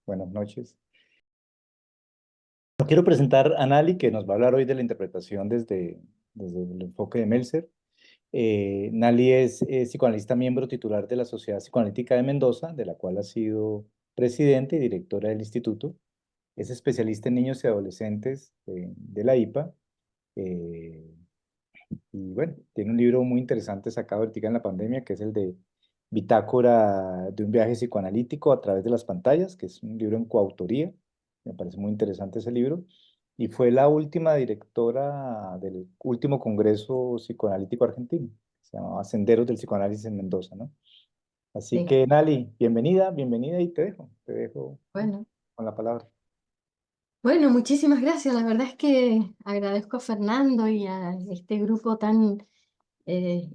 Buenas noches. Quiero presentar a Nali, que nos va a hablar hoy de la interpretación desde el enfoque de Meltzer. Nali es psicoanalista miembro titular de la Sociedad Psicoanalítica de Mendoza, de la cual ha sido presidente y directora del instituto. Es especialista en niños y adolescentes de la IPA. eh, y bueno, tiene un libro muy interesante sacado ahorita en la pandemia, que es el de Bitácora de un viaje psicoanalítico a través de las pantallas, que es un libro en coautoría. Me parece muy interesante ese libro. Y fue la última directora del último Congreso Psicoanalítico Argentino. Se llamaba Senderos del Psicoanálisis en Mendoza, ¿no? Así Sí, que, Nali, bienvenida, bienvenida y te dejo bueno. con la palabra. Bueno, muchísimas gracias. La verdad es que agradezco a Fernando y a este grupo tan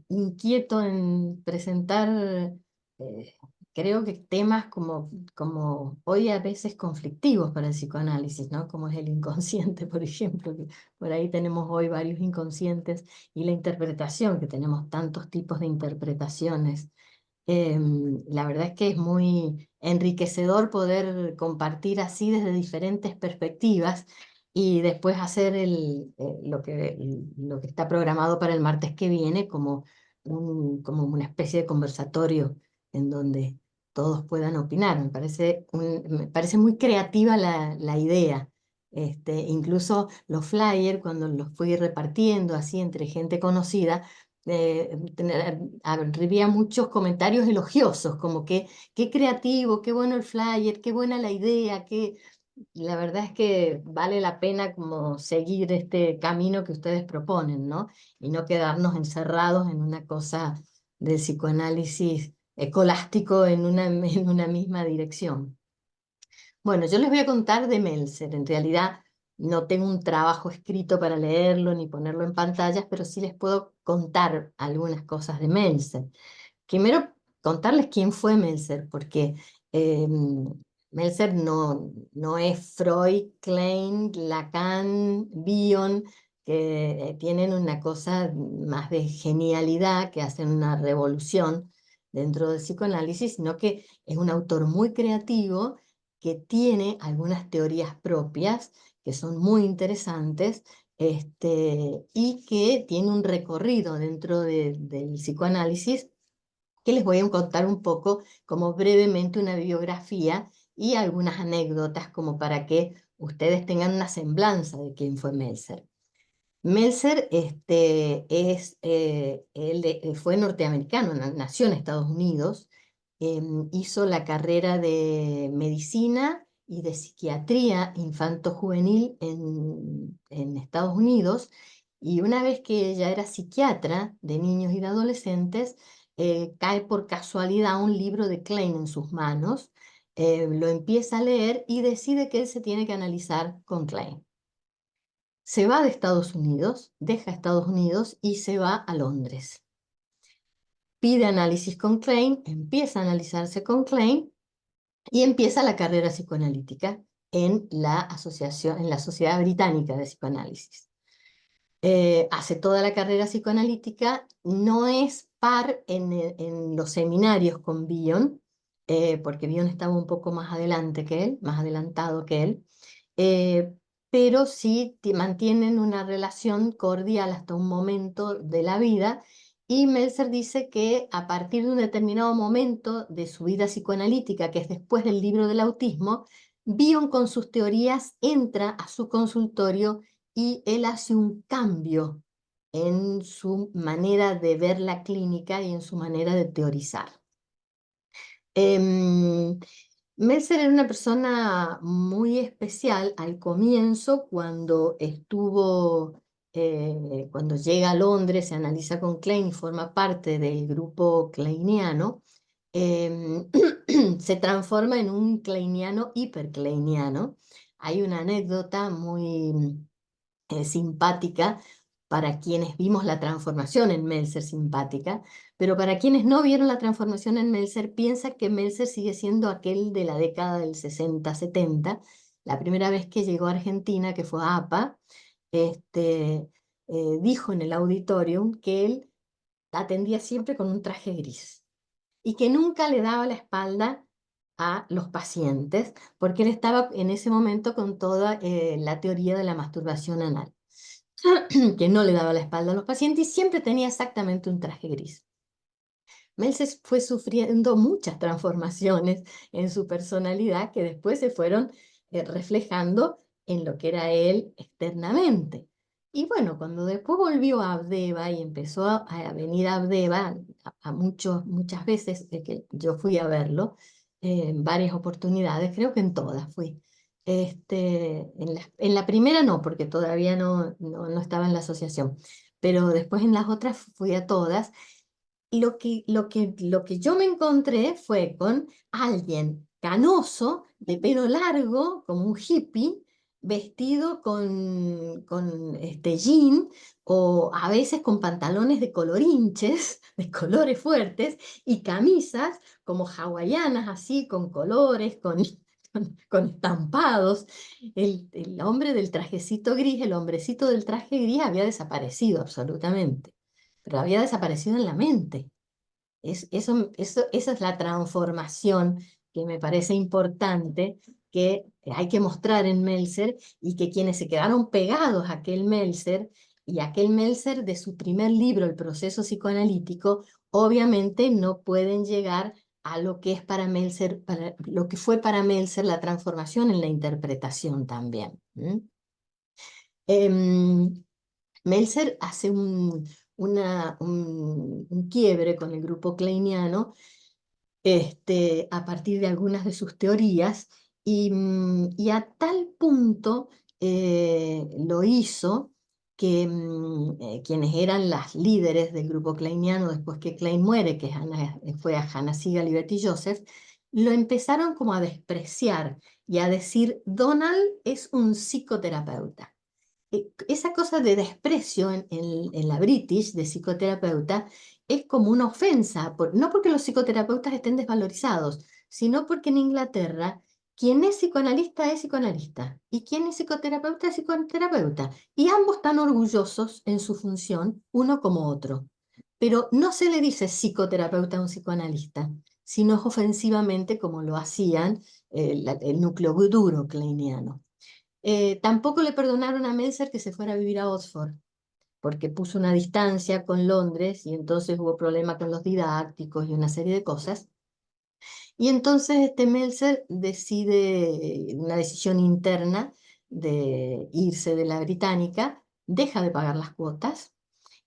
inquieto en presentar, eh, creo que temas como hoy a veces conflictivos para el psicoanálisis, ¿no? Como es el inconsciente, por ejemplo, que por ahí tenemos hoy varios inconscientes y la interpretación, que tenemos tantos tipos de interpretaciones. La verdad es que es muy enriquecedor poder compartir así desde diferentes perspectivas y después hacer lo que está programado para el martes que viene como una especie de conversatorio en donde todos puedan opinar. Me parece muy creativa la idea. Incluso los flyers, cuando los fui repartiendo así entre gente conocida, había muchos comentarios elogiosos, como que qué creativo, qué bueno el flyer, qué buena la idea, la verdad es que vale la pena como seguir este camino que ustedes proponen, ¿no? Y no quedarnos encerrados en una cosa de psicoanálisis escolástico en una misma dirección. Bueno, yo les voy a contar de Meltzer. En realidad no tengo un trabajo escrito para leerlo ni ponerlo en pantallas, pero sí les puedo contar algunas cosas de Meltzer. Primero, contarles quién fue Meltzer, porque eh, Meltzer no es Freud, Klein, Lacan, Bion, que tienen una cosa más de genialidad, que hacen una revolución dentro del psicoanálisis, sino que es un autor muy creativo que tiene algunas teorías propias que son muy interesantes, y que tiene un recorrido dentro del psicoanálisis que les voy a contar un poco como brevemente una biografía y algunas anécdotas como para que ustedes tengan una semblanza de quién fue Meltzer. Meltzer fue norteamericano, nació en Estados Unidos, hizo la carrera de medicina y de psiquiatría infanto-juvenil en Estados Unidos, y una vez que ella era psiquiatra de niños y de adolescentes, cae por casualidad un libro de Klein en sus manos, lo empieza a leer y decide que él se tiene que analizar con Klein. Se va de Estados Unidos, deja Estados Unidos y se va a Londres. Pide análisis con Klein, empieza a analizarse con Klein y empieza la carrera psicoanalítica en la asociación, en la Sociedad Británica de Psicoanálisis. Hace toda la carrera psicoanalítica, no es par en los seminarios con Bion, porque Bion estaba un poco más adelante que él, más adelantado que él, eh, pero sí mantienen una relación cordial hasta un momento de la vida, y Meltzer dice que a partir de un determinado momento de su vida psicoanalítica, que es después del libro del autismo, Bion con sus teorías entra a su consultorio y él hace un cambio en su manera de ver la clínica y en su manera de teorizar. Em, Meltzer era una persona muy especial al comienzo, cuando llega a Londres, se analiza con Klein y forma parte del grupo kleiniano. em, Se transforma en un kleiniano hiperkleiniano. Hay una anécdota muy simpática para quienes vimos la transformación en Meltzer, simpática, pero para quienes no vieron la transformación en Meltzer, piensa que Meltzer sigue siendo aquel de la década del 60-70, la primera vez que llegó a Argentina, que fue a APA. Dijo en el auditorium que él atendía siempre con un traje gris y que nunca le daba la espalda a los pacientes, porque él estaba en ese momento con toda la teoría de la masturbación anal, que no le daba la espalda a los pacientes y siempre tenía exactamente un traje gris. Melzer fue sufriendo muchas transformaciones en su personalidad que después se fueron reflejando en lo que era él externamente. Y bueno, cuando después volvió a Abdeva y empezó a venir a Abdeva muchas veces que yo fui a verlo, en varias oportunidades, creo que en todas fui. En la primera no, porque todavía no estaba en la asociación, pero después en las otras fui a todas. Lo que yo me encontré fue con alguien canoso, de pelo largo, como un hippie, vestido con jean o a veces con pantalones de colorinches, de colores fuertes, y camisas como hawaianas, así, con colores, con estampados. El hombre del trajecito gris, el hombrecito del traje gris había desaparecido absolutamente, pero había desaparecido en la mente. Esa es la transformación que me parece importante, que hay que mostrar en Meltzer y que quienes se quedaron pegados a aquel Meltzer y aquel Meltzer de su primer libro, El proceso psicoanalítico, obviamente no pueden llegar a lo que es para Meltzer, lo que fue para Meltzer la transformación en la interpretación también. Em, Meltzer hace un quiebre con el grupo kleiniano a partir de algunas de sus teorías y a tal punto lo hizo que quienes eran las líderes del grupo kleiniano después que Klein muere, que fue a Hannah Sigal y Betty Joseph, lo empezaron como a despreciar y a decir, Donald es un psicoterapeuta. Esa cosa de desprecio en la British de psicoterapeuta es como una ofensa, no porque los psicoterapeutas estén desvalorizados, sino porque en Inglaterra quien es psicoanalista es psicoanalista y quien es psicoterapeuta es psicoterapeuta. Y ambos están orgullosos en su función, uno como otro. Pero no se le dice psicoterapeuta a un psicoanalista, sino ofensivamente como lo hacían el núcleo duro kleiniano. Tampoco le perdonaron a Meltzer que se fuera a vivir a Oxford, porque puso una distancia con Londres y entonces hubo problema con los didácticos y una serie de cosas. Y entonces Meltzer decide una decisión interna de irse de la británica, deja de pagar las cuotas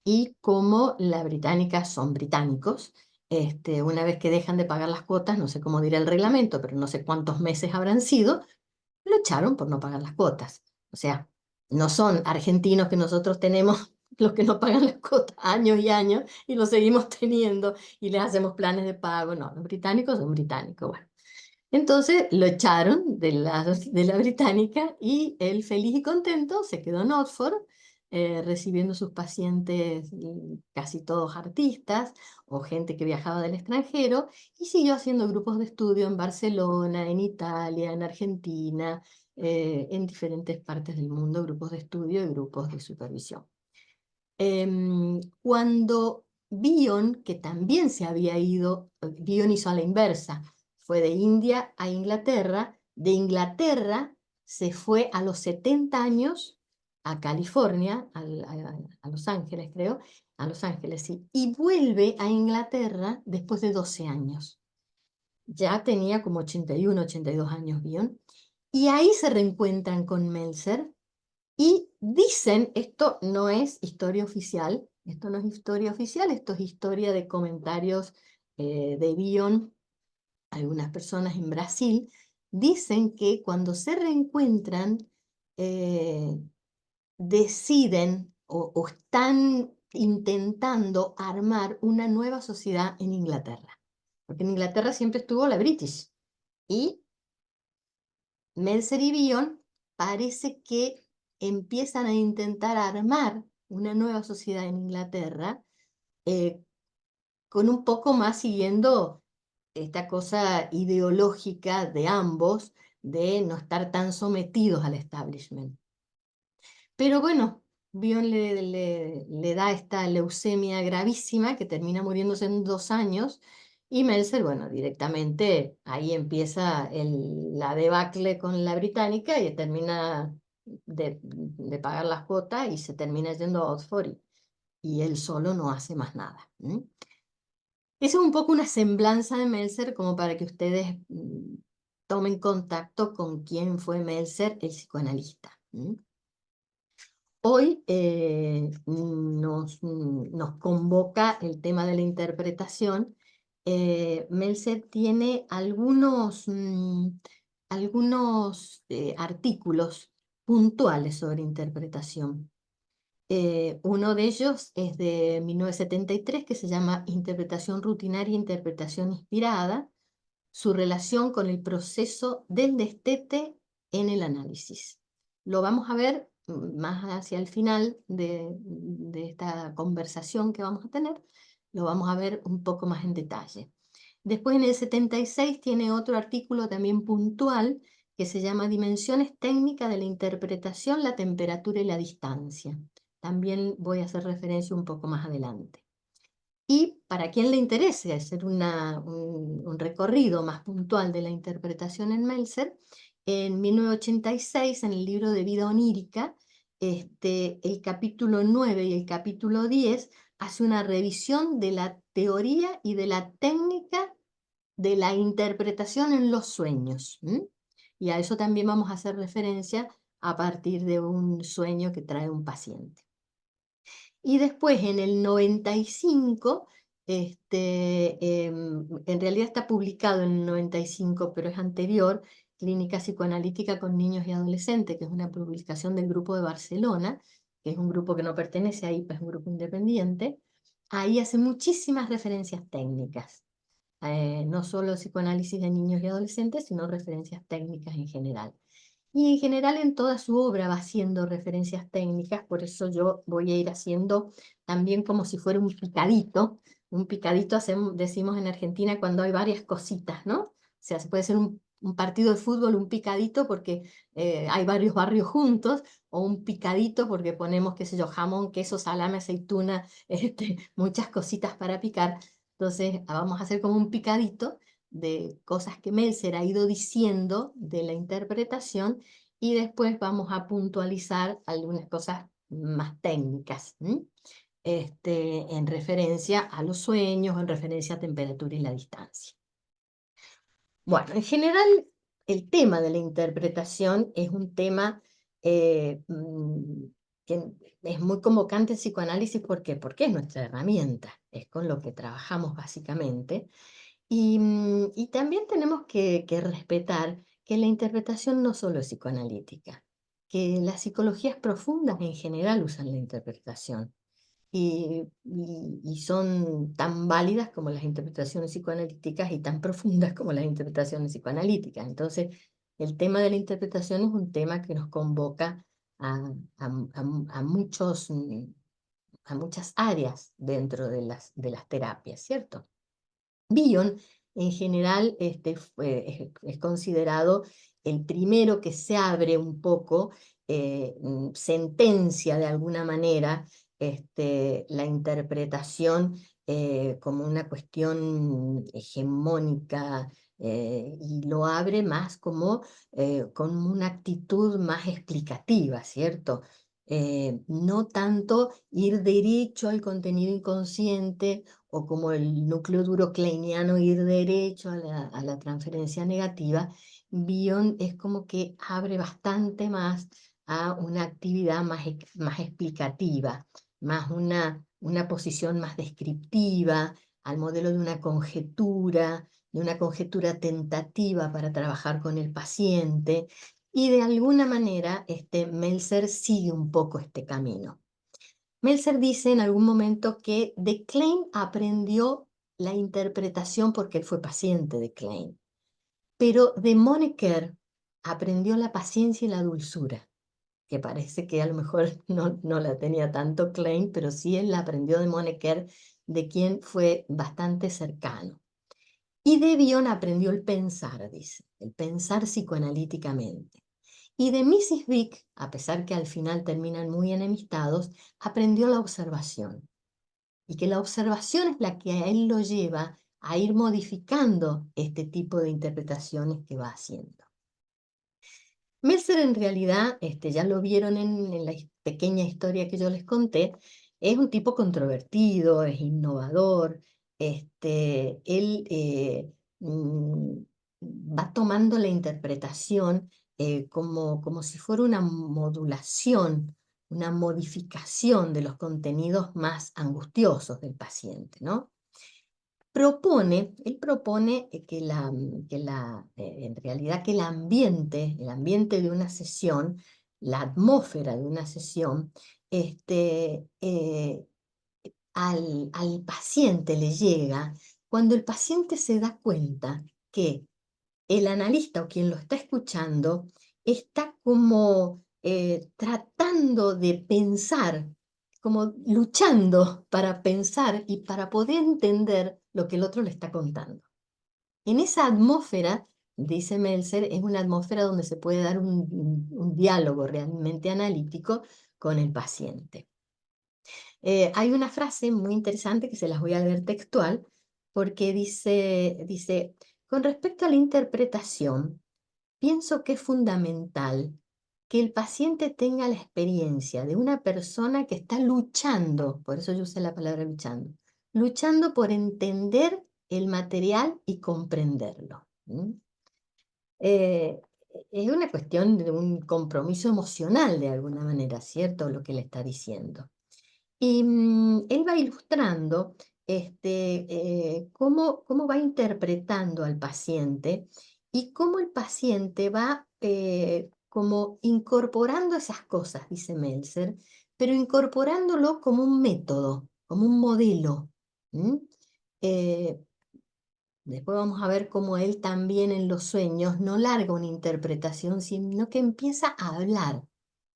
y como la británica son británicos, una vez que dejan de pagar las cuotas, no sé cómo dirá el reglamento, pero no sé cuántos meses habrán sido, lo echaron por no pagar las cuotas. O sea, no son argentinos que nosotros tenemos los que no pagan las cuotas años y años y los seguimos teniendo y les hacemos planes de pago. No, los británicos son británicos. Bueno, entonces lo echaron de la británica y él feliz y contento se quedó en Oxford. Recibiendo sus pacientes, casi todos artistas o gente que viajaba del extranjero, y siguió haciendo grupos de estudio en Barcelona, en Italia, en Argentina, en diferentes partes del mundo, grupos de estudio y grupos de supervisión. Cuando Bion, que también se había ido, Bion hizo a la inversa, fue de India a Inglaterra, de Inglaterra se fue a los 70 años a California, a Los Ángeles creo, a Los Ángeles sí, y vuelve a Inglaterra después de 12 años. Ya tenía como 81, 82 años Bion, y ahí se reencuentran con Meltzer y dicen, esto no es historia oficial, esto no es historia oficial, esto es historia de comentarios de Bion, algunas personas en Brasil, dicen que cuando se reencuentran, eh, deciden o están intentando armar una nueva sociedad en Inglaterra. Porque en Inglaterra siempre estuvo la British. Y Meltzer y Bion parece que empiezan a intentar armar una nueva sociedad en Inglaterra, eh, con un poco más siguiendo esta cosa ideológica de ambos, de no estar tan sometidos al establishment. Pero bueno, Bion le da esta leucemia gravísima que termina muriéndose en 2 años Y Meltzer, bueno, directamente ahí empieza la debacle con la británica y termina de pagar las cuotas y se termina yendo a Oxford y él solo no hace más nada. Esa es un poco una semblanza de Meltzer como para que ustedes tomen contacto con quién fue Meltzer, el psicoanalista. Hoy nos convoca el tema de la interpretación. Meltzer tiene algunos artículos puntuales sobre interpretación. Uno de ellos es de 1973 que se llama Interpretación rutinaria e interpretación inspirada, su relación con el proceso del destete en el análisis. Lo vamos a ver más hacia el final de esta conversación que vamos a tener, lo vamos a ver un poco más en detalle. Después en el 76 tiene otro artículo también puntual que se llama Dimensiones técnicas de la interpretación, la temperatura y la distancia. También voy a hacer referencia un poco más adelante. Y para quien le interese hacer un recorrido más puntual de la interpretación en Meltzer, en 1986, en el libro de Vida onírica, el capítulo 9 y el capítulo 10 hace una revisión de la teoría y de la técnica de la interpretación en los sueños. Y a eso también vamos a hacer referencia a partir de un sueño que trae un paciente. Y después en el 95, en realidad está publicado en el 95, pero es anterior, Clínica Psicoanalítica con Niños y Adolescentes, que es una publicación del Grupo de Barcelona, que es un grupo que no pertenece a IPA, es un grupo independiente. Ahí hace muchísimas referencias técnicas, no solo psicoanálisis de niños y adolescentes, sino referencias técnicas en general. Y en general en toda su obra va haciendo referencias técnicas, por eso yo voy a ir haciendo también como si fuera un picadito decimos en Argentina cuando hay varias cositas, ¿no? O sea, se puede ser un partido de fútbol, un picadito porque hay varios barrios juntos, o un picadito porque ponemos, qué sé yo, jamón, queso, salame, aceituna, muchas cositas para picar. Entonces vamos a hacer como un picadito de cosas que Meltzer ha ido diciendo de la interpretación y después vamos a puntualizar algunas cosas más técnicas, en referencia a los sueños, en referencia a temperatura y la distancia. Bueno, en general el tema de la interpretación es un tema que es muy convocante en psicoanálisis. ¿Por qué? Porque es nuestra herramienta, es con lo que trabajamos básicamente. Y también tenemos que respetar que la interpretación no solo es psicoanalítica, que las psicologías profundas en general usan la interpretación y son tan válidas como las interpretaciones psicoanalíticas y tan profundas como las interpretaciones psicoanalíticas. Entonces, el tema de la interpretación es un tema que nos convoca a, a muchas áreas dentro de las terapias, ¿cierto? Bion, en general, es considerado el primero que se abre un poco, sentencia de alguna manera la interpretación como una cuestión hegemónica, y lo abre más como con una actitud más explicativa, ¿cierto? No tanto ir derecho al contenido inconsciente o como el núcleo duro kleiniano ir derecho a la transferencia negativa. Bion es como que abre bastante más a una actividad más explicativa, más una posición más descriptiva, al modelo de una conjetura tentativa para trabajar con el paciente, y de alguna manera Meltzer sigue un poco este camino. Meltzer dice en algún momento que de Klein aprendió la interpretación porque él fue paciente de Klein, pero de Monecker aprendió la paciencia y la dulzura, que parece que a lo mejor no la tenía tanto Klein, pero sí él la aprendió de Monecker, de quien fue bastante cercano. Y de Bion aprendió el pensar, dice, el pensar psicoanalíticamente. Y de Mrs. Vick, a pesar que al final terminan muy enemistados, aprendió la observación. Y que la observación es la que a él lo lleva a ir modificando este tipo de interpretaciones que va haciendo. Meltzer en realidad, ya lo vieron en la pequeña historia que yo les conté, es un tipo controvertido, es innovador, él va tomando la interpretación como si fuera una modulación, una modificación de los contenidos más angustiosos del paciente, ¿no? Él propone en realidad que el ambiente de una sesión, la atmósfera de una sesión, al paciente le llega cuando el paciente se da cuenta que el analista o quien lo está escuchando está como tratando de pensar, como luchando para pensar y para poder entender lo que el otro le está contando. En esa atmósfera, dice Meltzer, es una atmósfera donde se puede dar un diálogo realmente analítico con el paciente. Hay una frase muy interesante que se las voy a leer textual, porque dice, con respecto a la interpretación, pienso que es fundamental que el paciente tenga la experiencia de una persona que está luchando, por eso yo usé la palabra luchando por entender el material y comprenderlo. Eh, es una cuestión de un compromiso emocional de alguna manera, ¿cierto? Lo que le está diciendo. Y él va ilustrando cómo va interpretando al paciente y cómo el paciente va como incorporando esas cosas, dice Meltzer, pero incorporándolo como un método, como un modelo. ¿Mm? Eh, Después vamos a ver cómo él también en los sueños no larga una interpretación, sino que empieza a hablar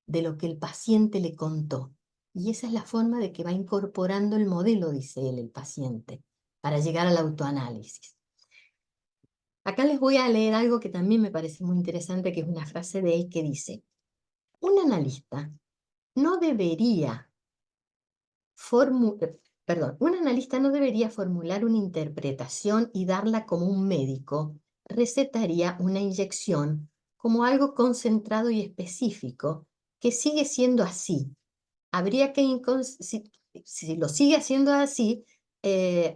de lo que el paciente le contó. Y esa es la forma de que va incorporando el modelo, dice él, el paciente, para llegar al autoanálisis. Acá les voy a leer algo que también me parece muy interesante, que es una frase de él que dice, un analista no debería un analista no debería formular una interpretación y darla como un médico recetaría una inyección como algo concentrado y específico, que sigue siendo así. Habría que, si lo sigue haciendo así,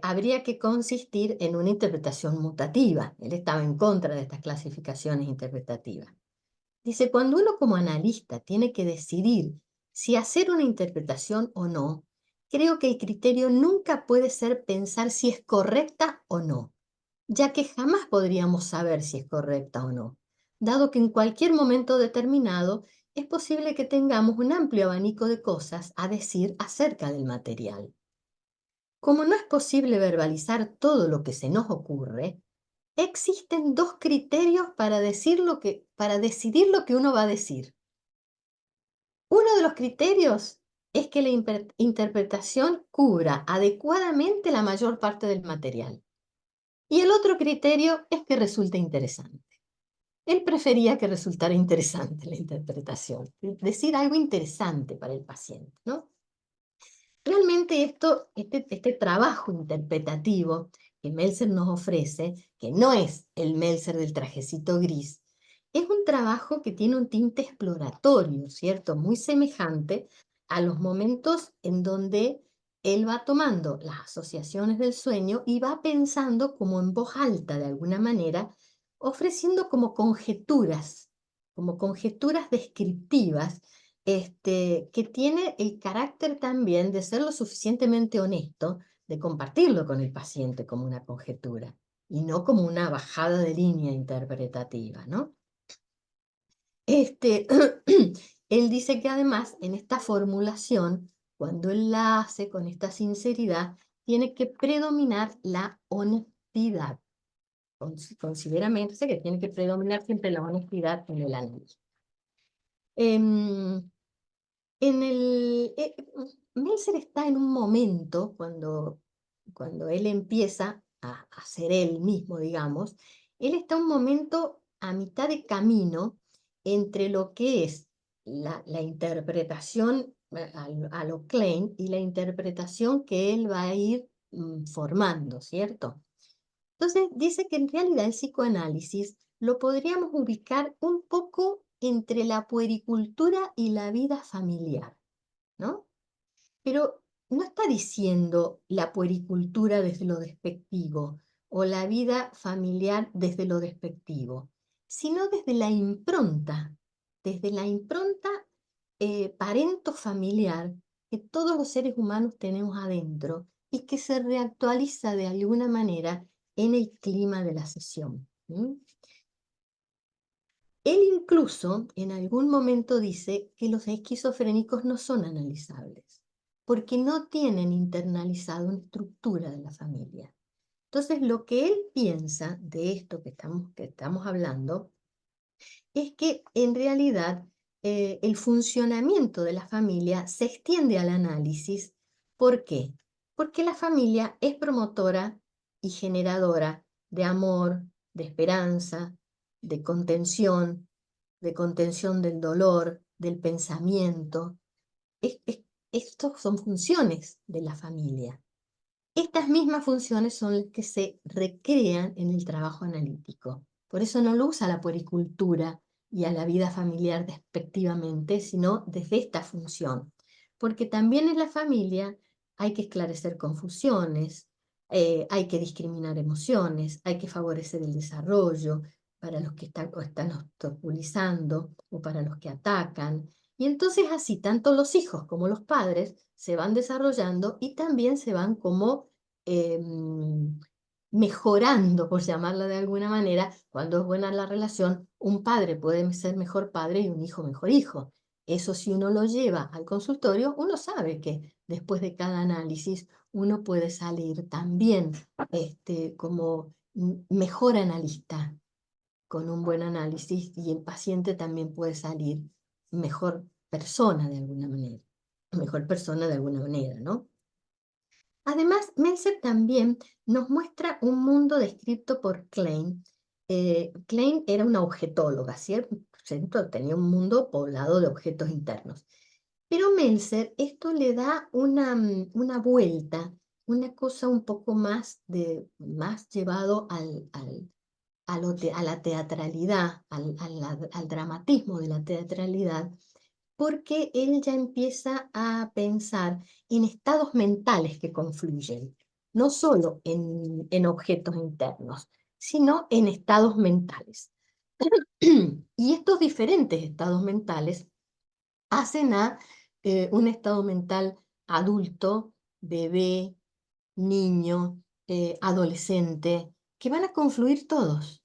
habría que consistir en una interpretación mutativa. Él estaba en contra de estas clasificaciones interpretativas. Dice, cuando uno como analista tiene que decidir si hacer una interpretación o no, creo que el criterio nunca puede ser pensar si es correcta o no, ya que jamás podríamos saber si es correcta o no, dado que en cualquier momento determinado es posible que tengamos un amplio abanico de cosas a decir acerca del material. Como no es posible verbalizar todo lo que se nos ocurre, existen dos criterios para decidir lo que uno va a decir. Uno de los criterios es que la interpretación cubra adecuadamente la mayor parte del material. Y el otro criterio es que resulte interesante. Él prefería que resultara interesante la interpretación, decir algo interesante para el paciente, ¿no? Realmente este trabajo interpretativo que Meltzer nos ofrece, que no es el Meltzer del trajecito gris, es un trabajo que tiene un tinte exploratorio, ¿cierto? Muy semejante a los momentos en donde él va tomando las asociaciones del sueño y va pensando como en voz alta de alguna manera, ofreciendo como conjeturas descriptivas que tiene el carácter también de ser lo suficientemente honesto, de compartirlo con el paciente como una conjetura y no como una bajada de línea interpretativa, ¿no? Él dice que además en esta formulación, cuando él la hace con esta sinceridad, tiene que predominar la honestidad. Considera Meltzer que tiene que predominar siempre la honestidad en el análisis. Meltzer está en un momento, cuando él empieza a ser él mismo, digamos, él está un momento a mitad de camino entre lo que es la interpretación a lo Klein y la interpretación que él va a ir formando, ¿cierto? Entonces dice que en realidad el psicoanálisis lo podríamos ubicar un poco entre la puericultura y la vida familiar, ¿no? Pero no está diciendo la puericultura desde lo despectivo o la vida familiar desde lo despectivo, sino desde la impronta parento-familiar que todos los seres humanos tenemos adentro y que se reactualiza de alguna manera en el clima de la sesión. Él incluso en algún momento dice que los esquizofrénicos no son analizables, porque no tienen internalizado una estructura de la familia. Entonces, lo que él piensa de esto que estamos hablando es que en realidad el funcionamiento de la familia se extiende al análisis. ¿Por qué? Porque la familia es promotora y generadora de amor, de esperanza, de contención del dolor, del pensamiento. Estos son funciones de la familia. Estas mismas funciones son las que se recrean en el trabajo analítico. Por eso no lo usa la puericultura y a la vida familiar despectivamente, sino desde esta función. Porque también en la familia hay que esclarecer confusiones, hay que discriminar emociones, hay que favorecer el desarrollo para los que están obstaculizando o para los que atacan. Y entonces así, tanto los hijos como los padres se van desarrollando y también se van como mejorando, por llamarla de alguna manera. Cuando es buena la relación, un padre puede ser mejor padre y un hijo mejor hijo. Eso, si uno lo lleva al consultorio, uno sabe que después de cada análisis uno puede salir también como mejor analista con un buen análisis, y el paciente también puede salir mejor persona de alguna manera, mejor persona de alguna manera, ¿no? Además, Meltzer también nos muestra un mundo descrito por Klein. Klein era una objetóloga, ¿cierto? Tenía un mundo poblado de objetos internos. Pero Meltzer esto le da una vuelta, una cosa un poco más llevado a la teatralidad, al dramatismo de la teatralidad, porque él ya empieza a pensar en estados mentales que confluyen, no solo en objetos internos, sino en estados mentales. Y estos diferentes estados mentales hacen a un estado mental adulto, bebé, niño, adolescente, que van a confluir todos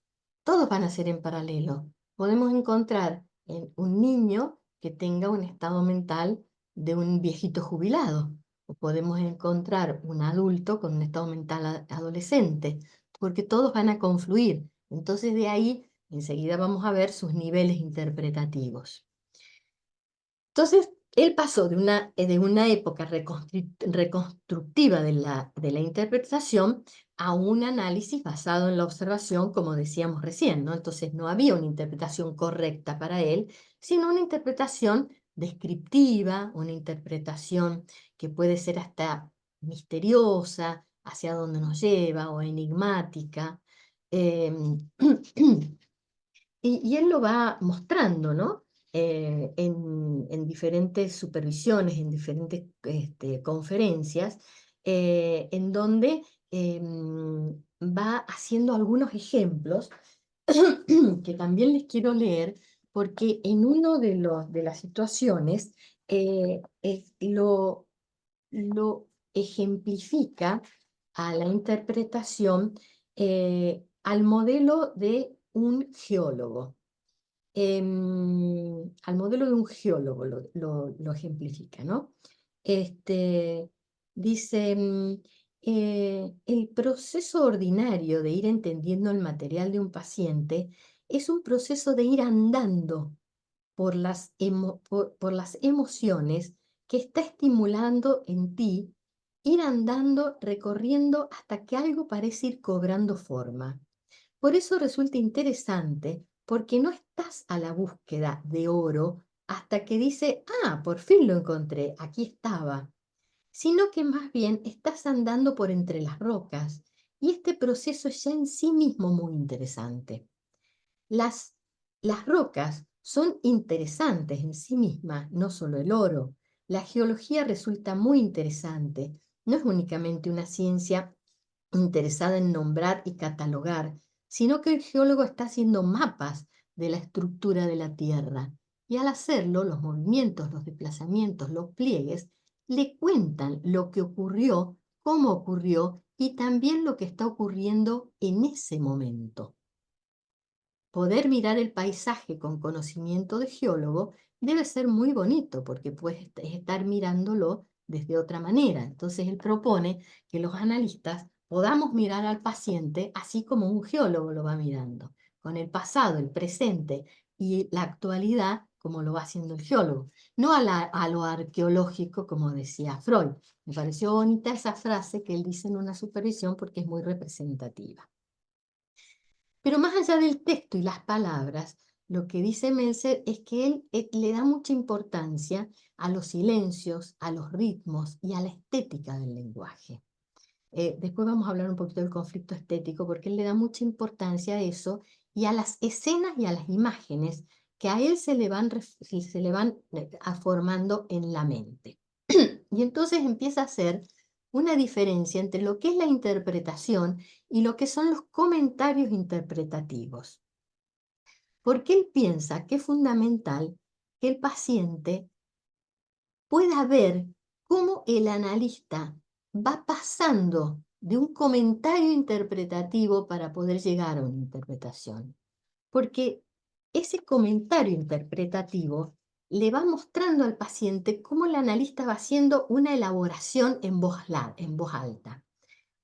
van a ser en paralelo. Podemos encontrar en un niño que tenga un estado mental de un viejito jubilado, o podemos encontrar un adulto con un estado mental adolescente, porque todos van a confluir. Entonces de ahí enseguida vamos a ver sus niveles interpretativos. Entonces, él pasó de una época reconstructiva de la interpretación a un análisis basado en la observación, como decíamos recién, ¿no? Entonces, no había una interpretación correcta para él, sino una interpretación descriptiva, una interpretación que puede ser hasta misteriosa, hacia dónde nos lleva, o enigmática. Y él lo va mostrando, ¿no? En diferentes supervisiones, en diferentes conferencias, en donde va haciendo algunos ejemplos que también les quiero leer, porque en uno de las situaciones lo ejemplifica a la interpretación al modelo de un geólogo. Al modelo de un geólogo lo ejemplifica, ¿no? Dice, el proceso ordinario de ir entendiendo el material de un paciente es un proceso de ir andando por las emociones que está estimulando en ti, ir andando, recorriendo hasta que algo parece ir cobrando forma. Por eso resulta interesante, porque no estás a la búsqueda de oro hasta que dice, ah, por fin lo encontré, aquí estaba, sino que más bien estás andando por entre las rocas Y este proceso es ya en sí mismo muy interesante. Las, las rocas son interesantes en sí mismas, no solo el oro. La geología resulta muy interesante. No es únicamente una ciencia interesada en nombrar y catalogar, sino que el geólogo está haciendo mapas de la estructura de la Tierra. Y al hacerlo, los movimientos, los desplazamientos, los pliegues, le cuentan lo que ocurrió, cómo ocurrió y también lo que está ocurriendo en ese momento. Poder mirar el paisaje con conocimiento de geólogo debe ser muy bonito porque puedes estar mirándolo desde otra manera. Entonces él propone que los analistas podamos mirar al paciente así como un geólogo lo va mirando, con el pasado, el presente y la actualidad como lo va haciendo el geólogo, no a lo arqueológico como decía Freud. Me pareció bonita esa frase que él dice en una supervisión porque es muy representativa. Pero más allá del texto y las palabras, lo que dice Meltzer es que él le da mucha importancia a los silencios, a los ritmos y a la estética del lenguaje. Después vamos a hablar un poquito del conflicto estético porque él le da mucha importancia a eso y a las escenas y a las imágenes que a él se le van formando en la mente. Y entonces empieza a hacer una diferencia entre lo que es la interpretación y lo que son los comentarios interpretativos. Porque él piensa que es fundamental que el paciente pueda ver cómo el analista va pasando de un comentario interpretativo para poder llegar a una interpretación. Porque ese comentario interpretativo le va mostrando al paciente cómo el analista va haciendo una elaboración en voz alta.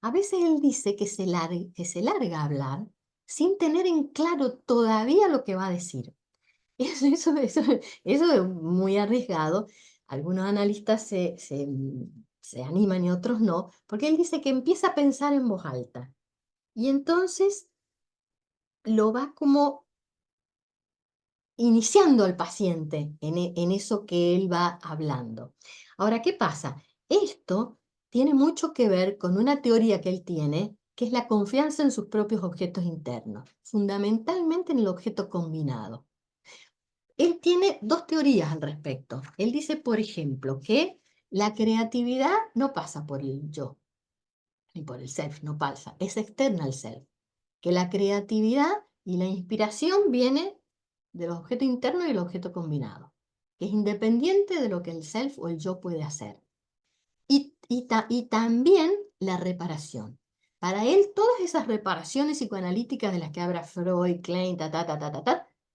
A veces él dice que se larga a hablar sin tener en claro todavía lo que va a decir. Eso es muy arriesgado. Algunos analistas se animan y otros no, porque él dice que empieza a pensar en voz alta. Y entonces lo va como iniciando al paciente en eso que él va hablando. Ahora, ¿qué pasa? Esto tiene mucho que ver con una teoría que él tiene, que es la confianza en sus propios objetos internos, fundamentalmente en el objeto combinado. Él tiene dos teorías al respecto. Él dice, por ejemplo, que la creatividad no pasa por el yo, ni por el self, no pasa, es externa al self. Que la creatividad y la inspiración viene del objeto interno y el objeto combinado, que es independiente de lo que el self o el yo puede hacer. Y también la reparación. Para él, todas esas reparaciones psicoanalíticas de las que habla Freud, Klein,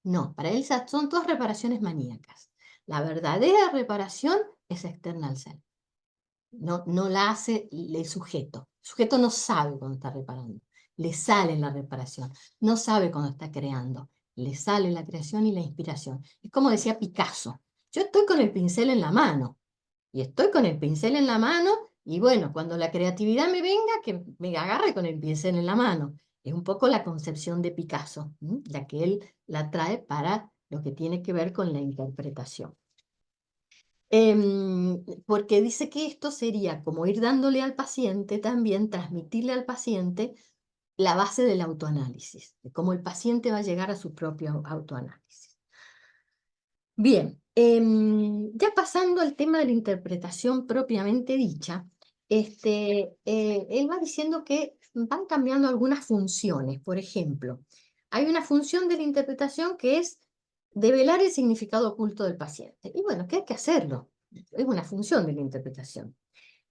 no, para él son todas reparaciones maníacas. La verdadera reparación es externa al self. No la hace el sujeto. El sujeto no sabe cuando está reparando. Le sale la reparación. No sabe cuando está creando. Le sale la creación y la inspiración. Es como decía Picasso. Yo estoy con el pincel en la mano. Y estoy con el pincel en la mano. Y bueno, cuando la creatividad me venga, que me agarre con el pincel en la mano. Es un poco la concepción de Picasso, la que él la trae para lo que tiene que ver con la interpretación. Porque dice que esto sería como ir dándole al paciente también, transmitirle al paciente la base del autoanálisis, de cómo el paciente va a llegar a su propio autoanálisis. Bien, ya pasando al tema de la interpretación propiamente dicha, él va diciendo que van cambiando algunas funciones. Por ejemplo, hay una función de la interpretación que es develar el significado oculto del paciente. Y bueno, que hay que hacerlo. Es una función de la interpretación.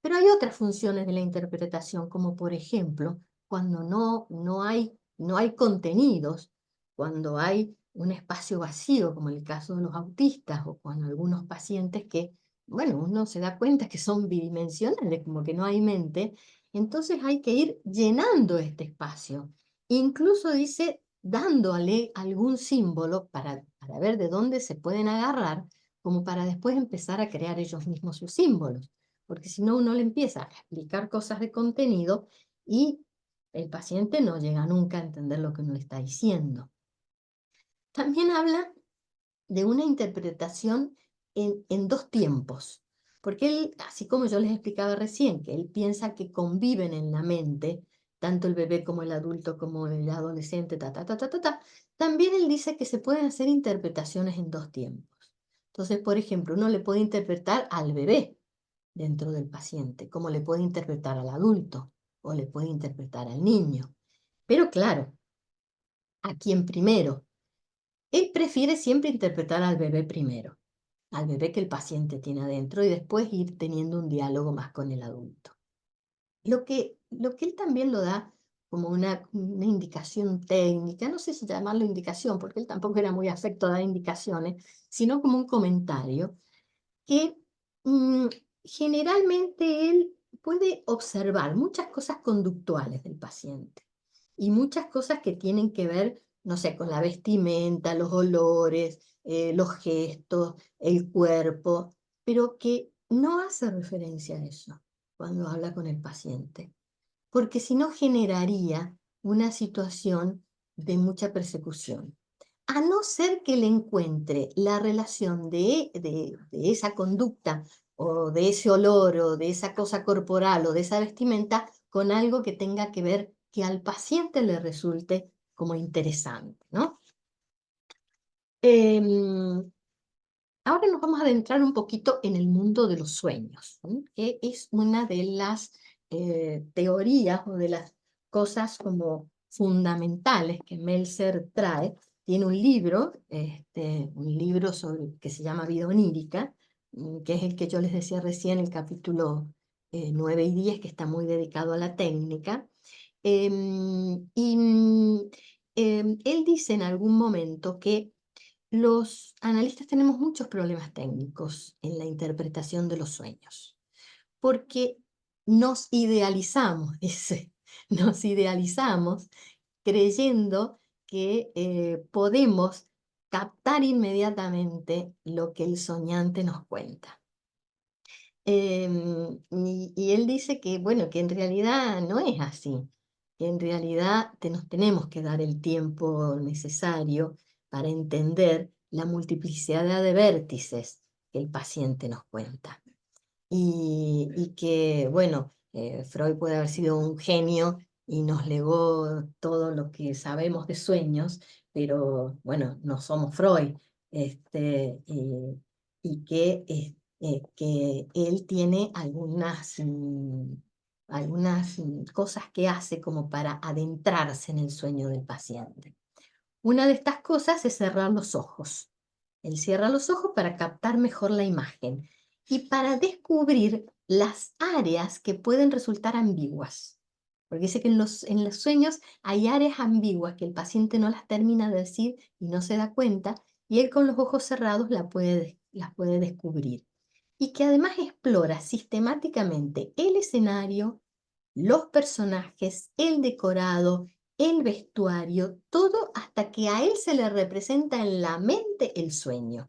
Pero hay otras funciones de la interpretación, como por ejemplo, cuando no hay contenidos, cuando hay un espacio vacío, como en el caso de los autistas o con algunos pacientes que, bueno, uno se da cuenta que son bidimensionales, como que no hay mente, entonces hay que ir llenando este espacio. Incluso dice, dándole algún símbolo para ver de dónde se pueden agarrar, como para después empezar a crear ellos mismos sus símbolos, porque si no uno le empieza a explicar cosas de contenido y el paciente no llega nunca a entender lo que uno le está diciendo. También habla de una interpretación en dos tiempos, porque él, así como yo les explicaba recién, que él piensa que conviven en la mente tanto el bebé como el adulto, como el adolescente, también él dice que se pueden hacer interpretaciones en dos tiempos. Entonces, por ejemplo, uno le puede interpretar al bebé dentro del paciente, como le puede interpretar al adulto o le puede interpretar al niño. Pero claro, ¿a quién primero? Él prefiere siempre interpretar al bebé primero, al bebé que el paciente tiene adentro y después ir teniendo un diálogo más con el adulto. Lo que él también lo da como una indicación técnica, no sé si llamarlo indicación, porque él tampoco era muy afecto a dar indicaciones, sino como un comentario, que mm, generalmente él puede observar muchas cosas conductuales del paciente y muchas cosas que tienen que ver, no sé, con la vestimenta, los olores, los gestos, el cuerpo, pero que no hace referencia a eso cuando habla con el paciente, porque si no generaría una situación de mucha persecución. A no ser que le encuentre la relación de esa conducta o de ese olor o de esa cosa corporal o de esa vestimenta con algo que tenga que ver que al paciente le resulte como interesante, ¿no? Em, Ahora nos vamos a adentrar un poquito en el mundo de los sueños, ¿sí? Que es una de las teorías o de las cosas como fundamentales que Meltzer trae. Tiene un libro que se llama Vida onírica, que es el que yo les decía recién, el capítulo 9 y 10, que está muy dedicado a la técnica. Él dice en algún momento que los analistas tenemos muchos problemas técnicos en la interpretación de los sueños, porque nos idealizamos, nos idealizamos creyendo que podemos captar inmediatamente lo que el soñante nos cuenta. Y él dice que, bueno, que en realidad no es así, que en realidad nos tenemos que dar el tiempo necesario para entender la multiplicidad de vértices que el paciente nos cuenta. Y que, bueno, Freud puede haber sido un genio y nos legó todo lo que sabemos de sueños, pero bueno, no somos Freud, y que él tiene algunas cosas que hace como para adentrarse en el sueño del paciente. Una de estas cosas es cerrar los ojos. Él cierra los ojos para captar mejor la imagen y para descubrir las áreas que pueden resultar ambiguas. Porque dice que en los sueños hay áreas ambiguas que el paciente no las termina de decir y no se da cuenta, y él con los ojos cerrados las puede descubrir. Y que además explora sistemáticamente el escenario, los personajes, el decorado, el vestuario, todo hasta que a él se le representa en la mente el sueño.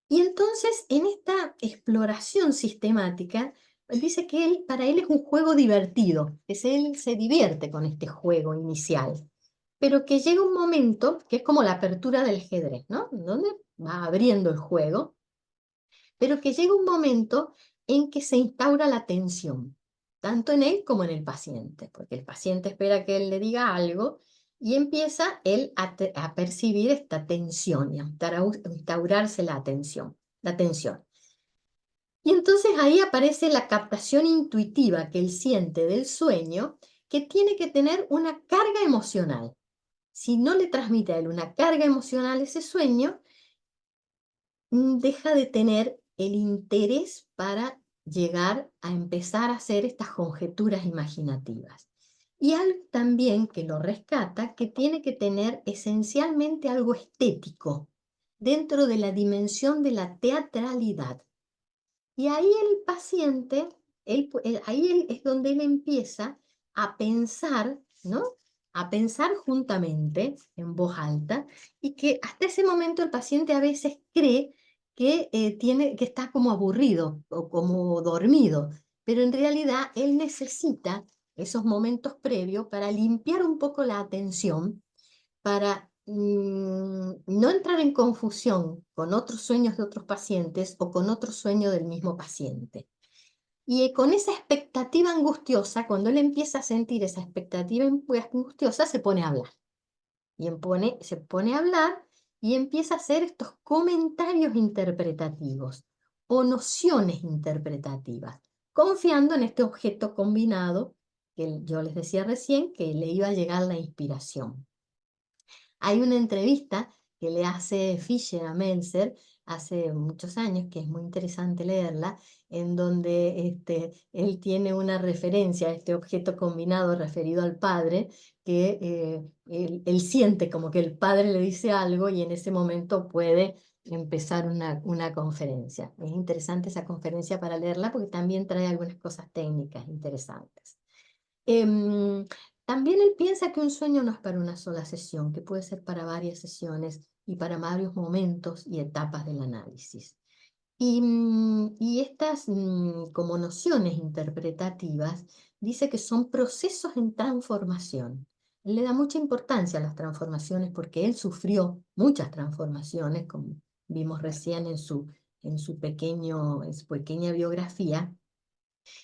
Y entonces, en esta exploración sistemática, dice que para él es un juego divertido, él se divierte con este juego inicial, pero que llega un momento, que es como la apertura del ajedrez, ¿no? Donde va abriendo el juego, pero que llega un momento en que se instaura la tensión, tanto en él como en el paciente, porque el paciente espera que él le diga algo y empieza él a percibir esta tensión y a instaurarse la tensión. Y entonces ahí aparece la captación intuitiva que él siente del sueño, que tiene que tener una carga emocional. Si no le transmite a él una carga emocional ese sueño, deja de tener el interés para llegar a empezar a hacer estas conjeturas imaginativas. Y algo también que lo rescata, que tiene que tener esencialmente algo estético dentro de la dimensión de la teatralidad. Y ahí el paciente, es donde él empieza a pensar, ¿no? A pensar juntamente, en voz alta, y que hasta ese momento el paciente a veces cree que está como aburrido o como dormido, pero en realidad él necesita esos momentos previos para limpiar un poco la atención, para no entrar en confusión con otros sueños de otros pacientes o con otro sueño del mismo paciente. Y con esa expectativa angustiosa, cuando él empieza a sentir esa expectativa angustiosa, se pone a hablar. Se pone a hablar y empieza a hacer estos comentarios interpretativos o nociones interpretativas, confiando en este objeto combinado que yo les decía recién, que le iba a llegar la inspiración. Hay una entrevista que le hace Fischer a Meltzer hace muchos años, que es muy interesante leerla, en donde él tiene una referencia a este objeto combinado referido al padre, que él siente como que el padre le dice algo y en ese momento puede empezar una conferencia. Es interesante esa conferencia para leerla porque también trae algunas cosas técnicas interesantes. Em, También él piensa que un sueño no es para una sola sesión, que puede ser para varias sesiones y para varios momentos y etapas del análisis. Y estas como nociones interpretativas, dice que son procesos en transformación. Él le da mucha importancia a las transformaciones porque él sufrió muchas transformaciones, como vimos recién en su pequeña biografía.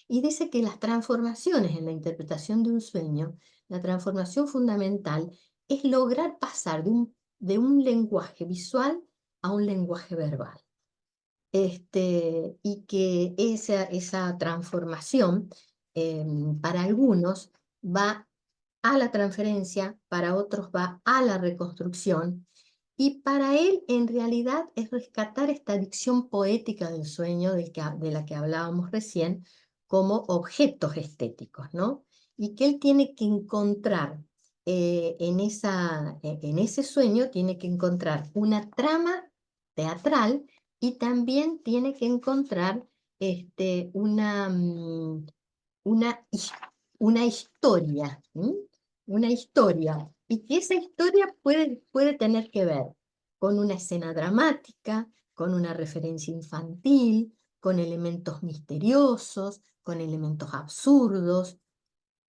Y dice que las transformaciones en la interpretación de un sueño, la transformación fundamental es lograr pasar de un lenguaje visual a un lenguaje verbal. Y que esa transformación para algunos va a la transferencia, para otros va a la reconstrucción, y para él en realidad es rescatar esta dicción poética del sueño de la que hablábamos recién como objetos estéticos, ¿no? Y que él tiene que encontrar en ese sueño, tiene que encontrar una trama teatral y también tiene que encontrar una, una historia, una historia, y que esa historia puede tener que ver con una escena dramática, con una referencia infantil, con elementos misteriosos, con elementos absurdos.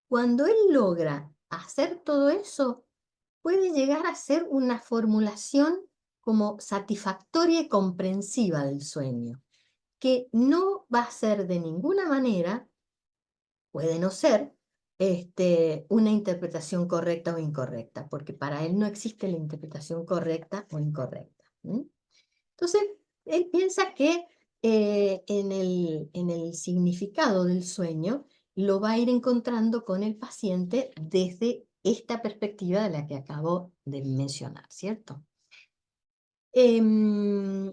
Cuando él logra hacer todo eso, puede llegar a ser una formulación como satisfactoria y comprensiva del sueño, que no va a ser de ninguna manera, puede no ser, una interpretación correcta o incorrecta, porque para él no existe la interpretación correcta o incorrecta. Entonces, él piensa que en el significado del sueño lo va a ir encontrando con el paciente desde esta perspectiva de la que acabo de mencionar, ¿cierto? Em,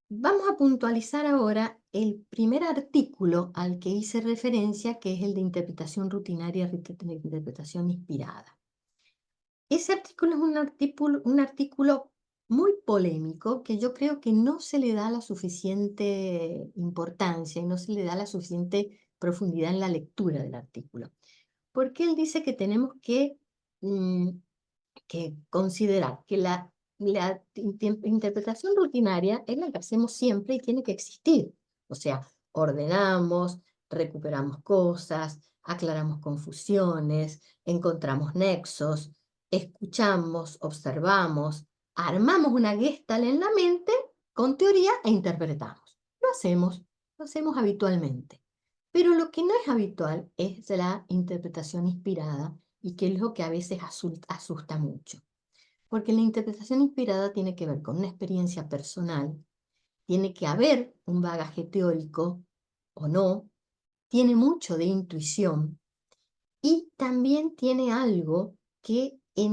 Vamos a puntualizar ahora el primer artículo al que hice referencia, que es el de interpretación rutinaria y interpretación inspirada. Ese artículo es un artículo muy polémico que yo creo que no se le da la suficiente importancia y no se le da la suficiente profundidad en la lectura del artículo. Porque él dice que tenemos mm, que considerar que la interpretación rutinaria es la que hacemos siempre y tiene que existir. O sea, ordenamos, recuperamos cosas, aclaramos confusiones, encontramos nexos, escuchamos, observamos, armamos una gestalt en la mente con teoría e interpretamos. Lo hacemos habitualmente. Pero lo que no es habitual es la interpretación inspirada y que es lo que a veces asusta mucho. Porque la interpretación inspirada tiene que ver con una experiencia personal, tiene que haber un bagaje teórico o no, tiene mucho de intuición y también tiene algo que la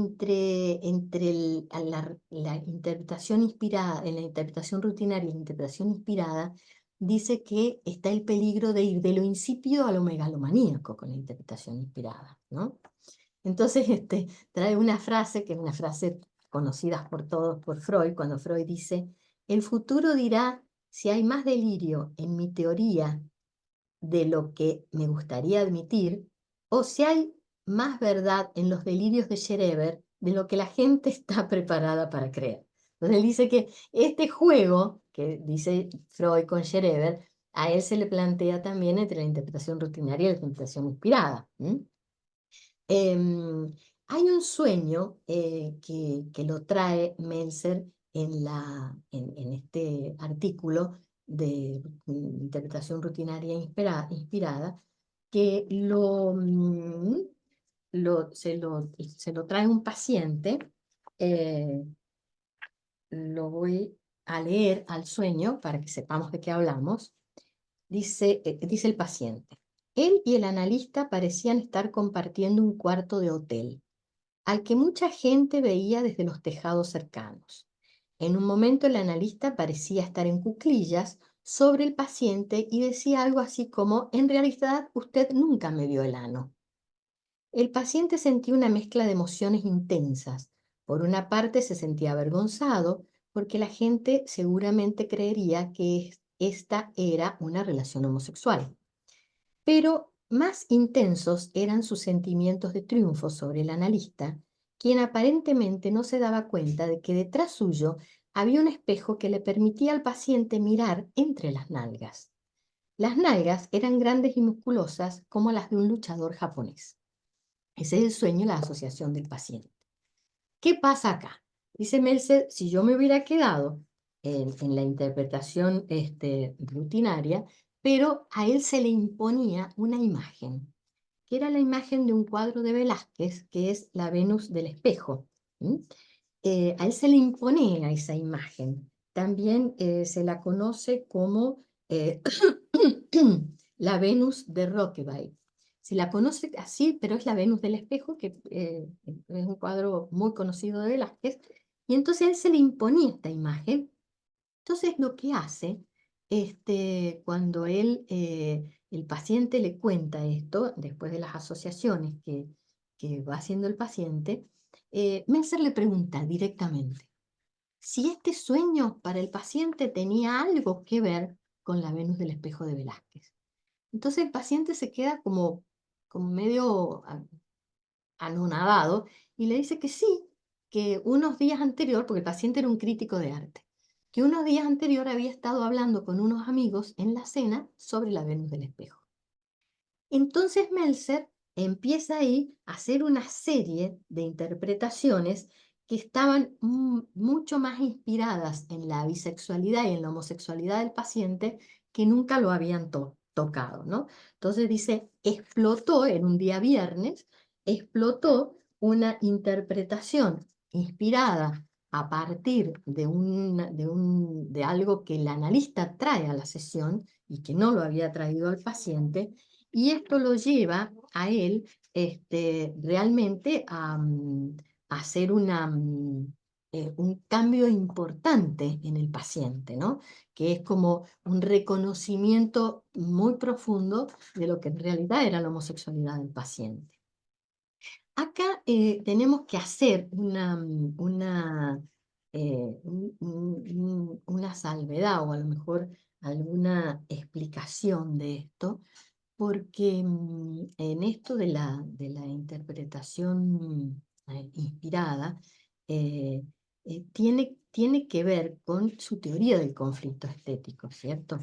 interpretación inspirada, en la interpretación rutinaria y la interpretación inspirada, dice que está el peligro de ir de lo insípido a lo megalomaníaco con la interpretación inspirada, ¿no? Entonces, trae una frase, que es una frase conocida por todos por Freud, cuando Freud dice: el futuro dirá si hay más delirio en mi teoría de lo que me gustaría admitir, o si hay más verdad en los delirios de Scherer de lo que la gente está preparada para creer. Entonces él dice que este juego, que dice Freud con Scherer, a él se le plantea también entre la interpretación rutinaria y la interpretación inspirada. Hay un sueño que lo trae Meltzer en este artículo interpretación rutinaria inspirada, que se lo trae un paciente. Lo voy a leer al sueño para que sepamos de qué hablamos. Dice el paciente: él y el analista parecían estar compartiendo un cuarto de hotel, al que mucha gente veía desde los tejados cercanos. En un momento el analista parecía estar en cuclillas sobre el paciente y decía algo así como: en realidad usted nunca me vio el ano. El paciente sentía una mezcla de emociones intensas. Por una parte se sentía avergonzado porque la gente seguramente creería que esta era una relación homosexual. Pero más intensos eran sus sentimientos de triunfo sobre el analista, quien aparentemente no se daba cuenta de que detrás suyo había un espejo que le permitía al paciente mirar entre las nalgas. Las nalgas eran grandes y musculosas como las de un luchador japonés. Ese es el sueño y la asociación del paciente. ¿Qué pasa acá? Dice Meltzer: si yo me hubiera quedado en la interpretación rutinaria, pero a él se le imponía una imagen, que era la imagen de un cuadro de Velázquez, que es la Venus del espejo. A él se le imponía esa imagen. También se la conoce como la Venus de Roquebrune. Se la conoce así, pero es la Venus del espejo, que es un cuadro muy conocido de Velázquez. Y entonces a él se le imponía esta imagen. Entonces lo que hace, cuando el paciente le cuenta esto, después de las asociaciones que va haciendo el paciente, Meltzer le pregunta directamente si este sueño para el paciente tenía algo que ver con la Venus del espejo de Velázquez. Entonces el paciente se queda como medio anonadado y le dice que sí, que unos días anterior, porque el paciente era un crítico de arte, que unos días anterior había estado hablando con unos amigos en la cena sobre la Venus del espejo. Entonces Meltzer empieza ahí a hacer una serie de interpretaciones que estaban mucho más inspiradas en la bisexualidad y en la homosexualidad del paciente, que nunca lo habían tocado, ¿no? Entonces dice: explotó en un día viernes, explotó una interpretación inspirada a partir de algo que el analista trae a la sesión y que no lo había traído al paciente, y esto lo lleva a él realmente a hacer un cambio importante en el paciente, ¿no? Que es como un reconocimiento muy profundo de lo que en realidad era la homosexualidad del paciente. Acá tenemos que hacer una salvedad, o a lo mejor alguna explicación de esto, porque en esto de la interpretación inspirada, eh, tiene que ver con su teoría del conflicto estético, ¿cierto?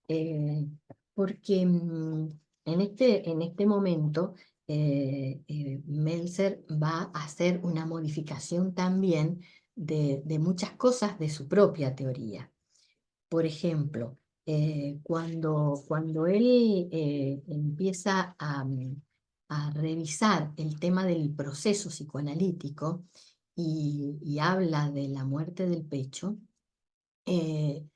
Eh, Porque en este momento Meltzer va a hacer una modificación también de muchas cosas de su propia teoría. Por ejemplo, cuando él empieza a revisar el tema del proceso psicoanalítico y habla de la muerte del pecho, eh,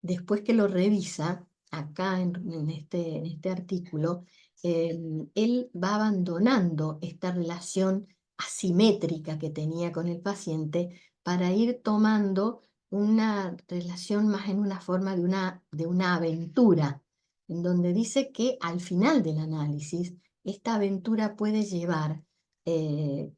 después que lo revisa, acá en este artículo, él va abandonando esta relación asimétrica que tenía con el paciente para ir tomando una relación más en una forma de una aventura, en donde dice que al final del análisis, esta aventura puede llevar eh,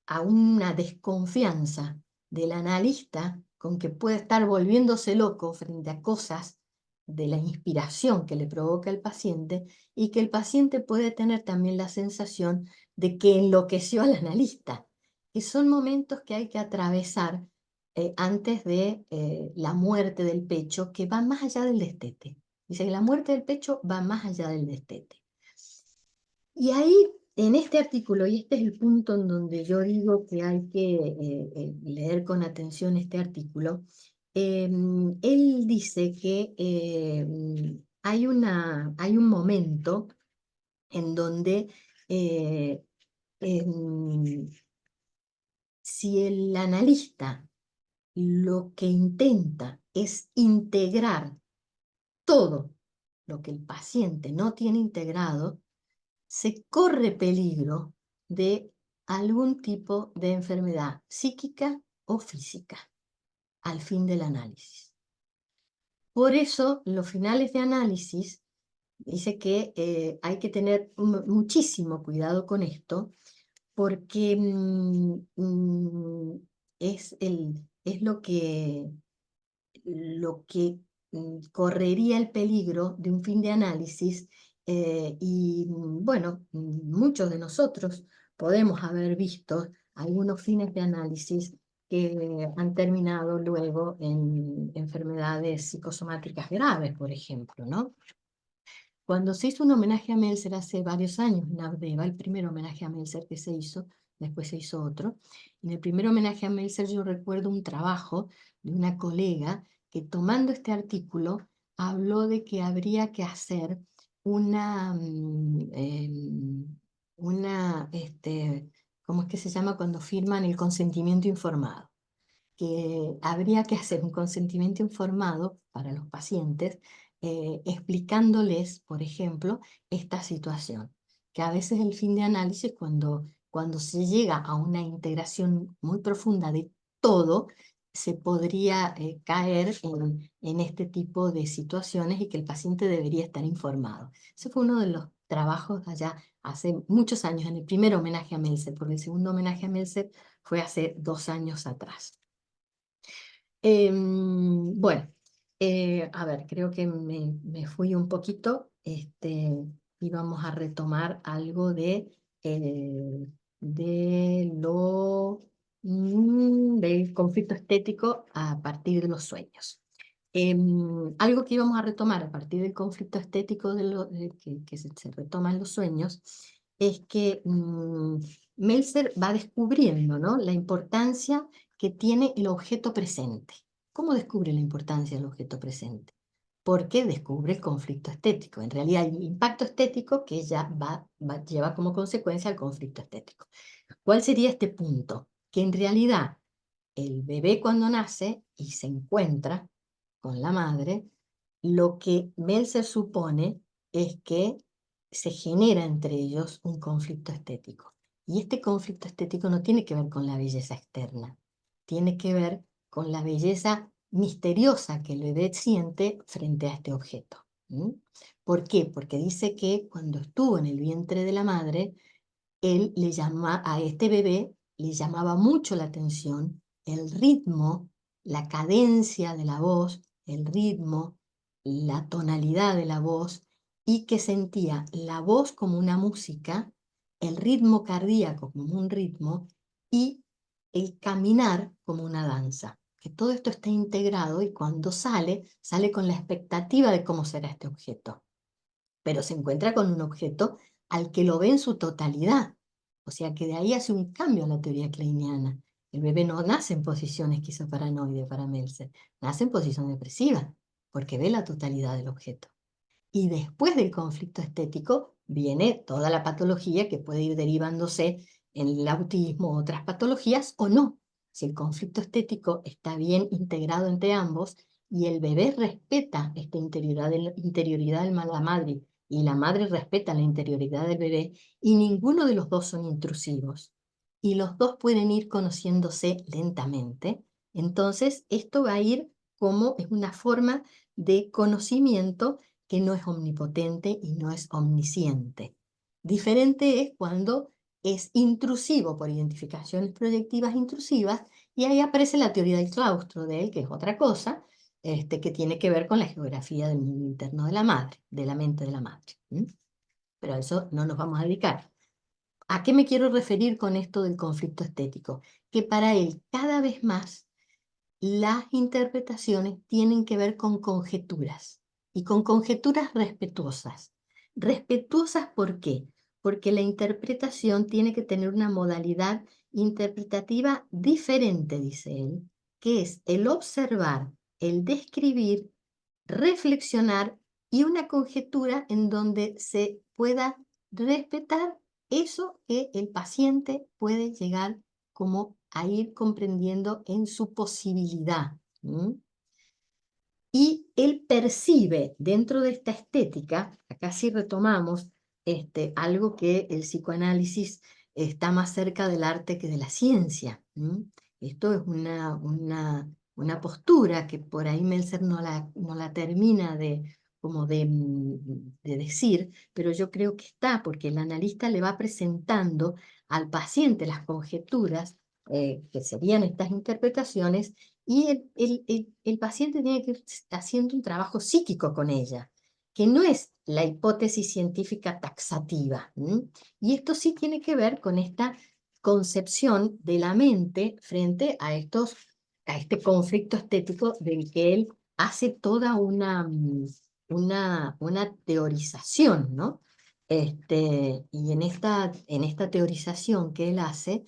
a una desconfianza del analista, con que puede estar volviéndose loco frente a cosas de la inspiración que le provoca el paciente, y que el paciente puede tener también la sensación de que enloqueció al analista, que son momentos que hay que atravesar antes de la muerte del pecho, que va más allá del destete. Dice que la muerte del pecho va más allá del destete. Y ahí, en este artículo, y este es el punto en donde yo digo que hay que leer con atención este artículo, él dice que hay un momento en donde eh, em, si el analista lo que intenta es integrar todo lo que el paciente no tiene integrado, se corre peligro de algún tipo de enfermedad psíquica o física al fin del análisis. Por eso, los finales de análisis dice que hay que tener muchísimo cuidado con esto, porque es lo que correría el peligro de un fin de análisis. Y bueno, muchos de nosotros podemos haber visto algunos fines de análisis que han terminado luego en enfermedades psicosomáticas graves, por ejemplo, ¿no? Cuando se hizo un homenaje a Meltzer hace varios años en Abdeva, el primer homenaje a Meltzer que se hizo, después se hizo otro. En el primer homenaje a Meltzer yo recuerdo un trabajo de una colega que, tomando este artículo, habló de que habría que hacer ¿cómo es que se llama cuando firman el consentimiento informado? Que habría que hacer un consentimiento informado para los pacientes, explicándoles, por ejemplo, esta situación, que a veces el fin de análisis, cuando se llega a una integración muy profunda de todo, se podría caer en este tipo de situaciones, y que el paciente debería estar informado. Ese fue uno de los trabajos allá hace muchos años, en el primer homenaje a Meltzer, porque el segundo homenaje a Meltzer fue hace 2 años atrás. Bueno, a ver, creo que me fui un poquito, y vamos a retomar algo del conflicto estético a partir de los sueños. Algo que íbamos a retomar a partir del conflicto estético que se retoma en los sueños es que Meltzer va descubriendo, ¿no?, la importancia que tiene el objeto presente. ¿Cómo descubre la importancia del objeto presente? Porque descubre el conflicto estético. En realidad, el impacto estético que ya lleva como consecuencia el conflicto estético. ¿Cuál sería este punto? Que en realidad el bebé, cuando nace y se encuentra con la madre, lo que Meltzer supone es que se genera entre ellos un conflicto estético. Y este conflicto estético no tiene que ver con la belleza externa, tiene que ver con la belleza misteriosa que el bebé siente frente a este objeto. ¿Por qué? Porque dice que cuando estuvo en el vientre de la madre, a este bebé le llamaba mucho la atención el ritmo, la cadencia de la voz, el ritmo, la tonalidad de la voz, y que sentía la voz como una música, el ritmo cardíaco como un ritmo, y el caminar como una danza. Que todo esto está integrado, y cuando sale con la expectativa de cómo será este objeto. Pero se encuentra con un objeto al que lo ve en su totalidad. O sea que de ahí hace un cambio a la teoría kleiniana. El bebé no nace en posición esquizoparanoide para Meltzer, nace en posición depresiva, porque ve la totalidad del objeto. Y después del conflicto estético viene toda la patología que puede ir derivándose en el autismo o otras patologías, o no. Si el conflicto estético está bien integrado entre ambos y el bebé respeta esta interioridad de la madre, y la madre respeta la interioridad del bebé, y ninguno de los dos son intrusivos, y los dos pueden ir conociéndose lentamente, entonces esto va a ir como es una forma de conocimiento que no es omnipotente y no es omnisciente. Diferente es cuando es intrusivo por identificaciones proyectivas intrusivas, y ahí aparece la teoría del claustro de él, que es otra cosa, que tiene que ver con la geografía del mundo interno de la madre, de la mente de la madre. Pero a eso no nos vamos a dedicar. ¿A qué me quiero referir con esto del conflicto estético? Que para él cada vez más las interpretaciones tienen que ver con conjeturas, y con conjeturas respetuosas. ¿Respetuosas por qué? Porque la interpretación tiene que tener una modalidad interpretativa diferente, dice él, que es el observar el describir, reflexionar y una conjetura en donde se pueda respetar eso que el paciente puede llegar como a ir comprendiendo en su posibilidad. Y él percibe dentro de esta estética, acá sí retomamos algo que el psicoanálisis está más cerca del arte que de la ciencia. Esto es una postura que por ahí Meltzer no la termina como de decir, pero yo creo que está, porque el analista le va presentando al paciente las conjeturas, que serían estas interpretaciones, y el paciente tiene que ir haciendo un trabajo psíquico con ella, que no es la hipótesis científica taxativa. Y esto sí tiene que ver con esta concepción de la mente frente a este conflicto estético del que él hace toda una teorización, ¿no? Y en esta teorización que él hace,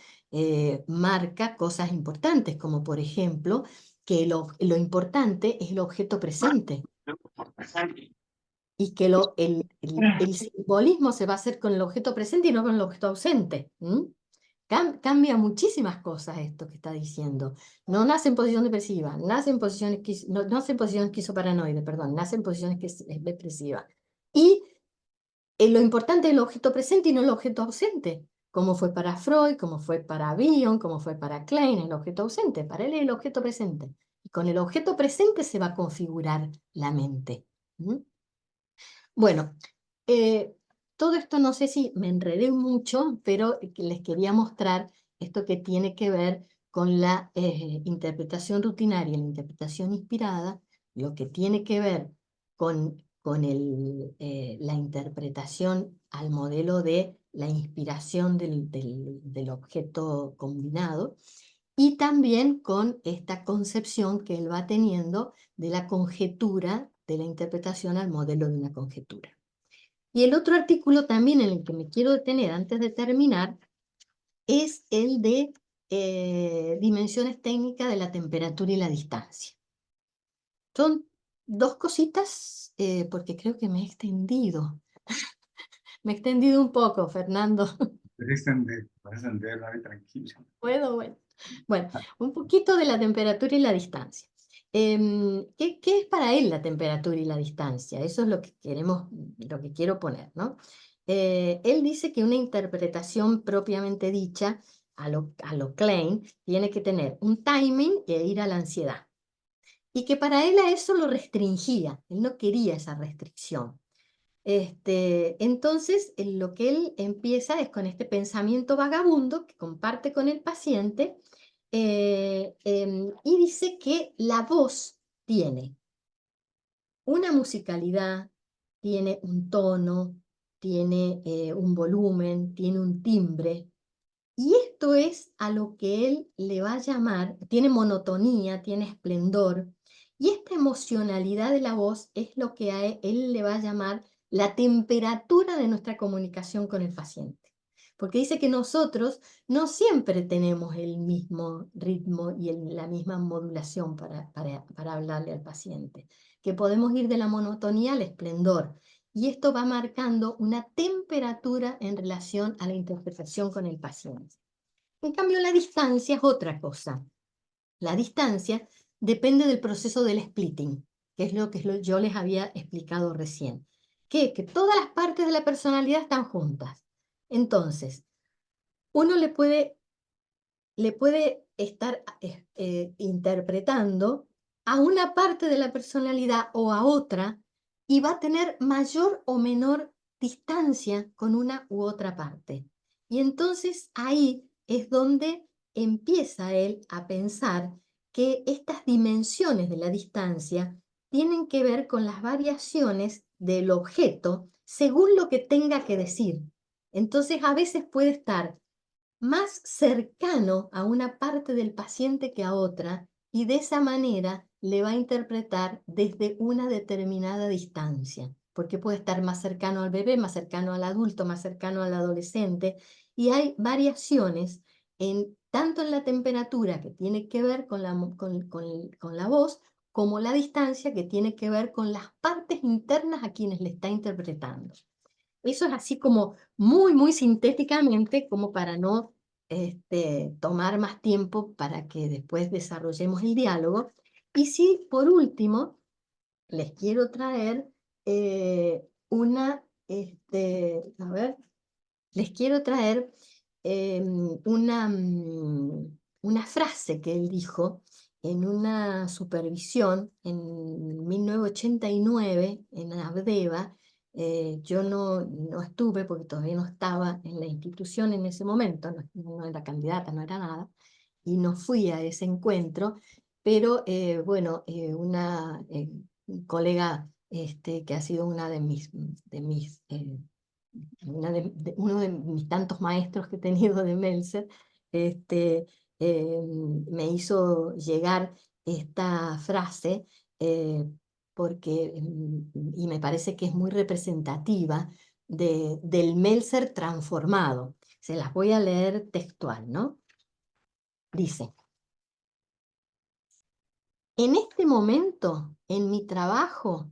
marca cosas importantes, como por ejemplo, que lo importante es el objeto presente y que el simbolismo se va a hacer con el objeto presente y no con el objeto ausente. Cambia muchísimas cosas esto que está diciendo. No nace en posición depresiva, nace en posición, no nace en posición esquizoparanoide, perdón, nace en posición depresiva. Y lo importante es el objeto presente y no el objeto ausente, como fue para Freud, como fue para Bion, como fue para Klein, el objeto ausente. Para él es el objeto presente. Y con el objeto presente se va a configurar la mente. Bueno, todo esto no sé si me enredé mucho, pero les quería mostrar esto que tiene que ver con la interpretación rutinaria, la interpretación inspirada, lo que tiene que ver con la interpretación al modelo de la inspiración del objeto combinado, y también con esta concepción que él va teniendo de la conjetura, de la interpretación al modelo de una conjetura. Y el otro artículo también en el que me quiero detener antes de terminar es el de dimensiones técnicas de la temperatura y la distancia. Son dos cositas, porque creo que me he extendido. Me he extendido un poco, Fernando. Puedes extender, dale, tranquilo. Bueno, bueno. Bueno, un poquito de la temperatura y la distancia. ¿Qué es para él la temperatura y la distancia? Eso es lo que lo que quiero poner, ¿no? Él dice que una interpretación propiamente dicha, a lo Klein, tiene que tener un timing e ir a la ansiedad. Y que para él a eso lo restringía, él no quería esa restricción. Entonces, lo que él empieza es con este pensamiento vagabundo que comparte con el paciente, y dice que la voz tiene una musicalidad, tiene un tono, tiene un volumen, tiene un timbre, y esto es a lo que él le va a llamar, tiene monotonía, tiene esplendor, y esta emocionalidad de la voz es lo que a él le va a llamar la temperatura de nuestra comunicación con el paciente. Porque dice que nosotros no siempre tenemos el mismo ritmo y la misma modulación para hablarle al paciente, que podemos ir de la monotonía al esplendor. Y esto va marcando una temperatura en relación a la interpretación con el paciente. En cambio, la distancia es otra cosa. La distancia depende del proceso del splitting, que es lo que yo les había explicado recién. Que todas las partes de la personalidad están juntas. Entonces, uno le puede estar interpretando a una parte de la personalidad o a otra, y va a tener mayor o menor distancia con una u otra parte. Y entonces ahí es donde empieza él a pensar que estas dimensiones de la distancia tienen que ver con las variaciones del objeto según lo que tenga que decir. Entonces a veces puede estar más cercano a una parte del paciente que a otra, y de esa manera le va a interpretar desde una determinada distancia, porque puede estar más cercano al bebé, más cercano al adulto, más cercano al adolescente, y hay variaciones tanto en la temperatura, que tiene que ver con la voz, como la distancia que tiene que ver con las partes internas a quienes le está interpretando. Eso es así como muy, muy sintéticamente, como para no tomar más tiempo para que después desarrollemos el diálogo. Y sí, por último, les quiero traer a ver, les quiero traer una frase que él dijo en una supervisión en 1989 en Abdeva. Yo no estuve porque todavía no estaba en la institución en ese momento, no era candidata, no era nada, y no fui a ese encuentro, pero bueno, una colega que ha sido una uno de mis tantos maestros que he tenido de Meltzer, este, me hizo llegar esta frase y me parece que es muy representativa del Meltzer transformado. Se las voy a leer textual, ¿no? Dice: en este momento, en mi trabajo,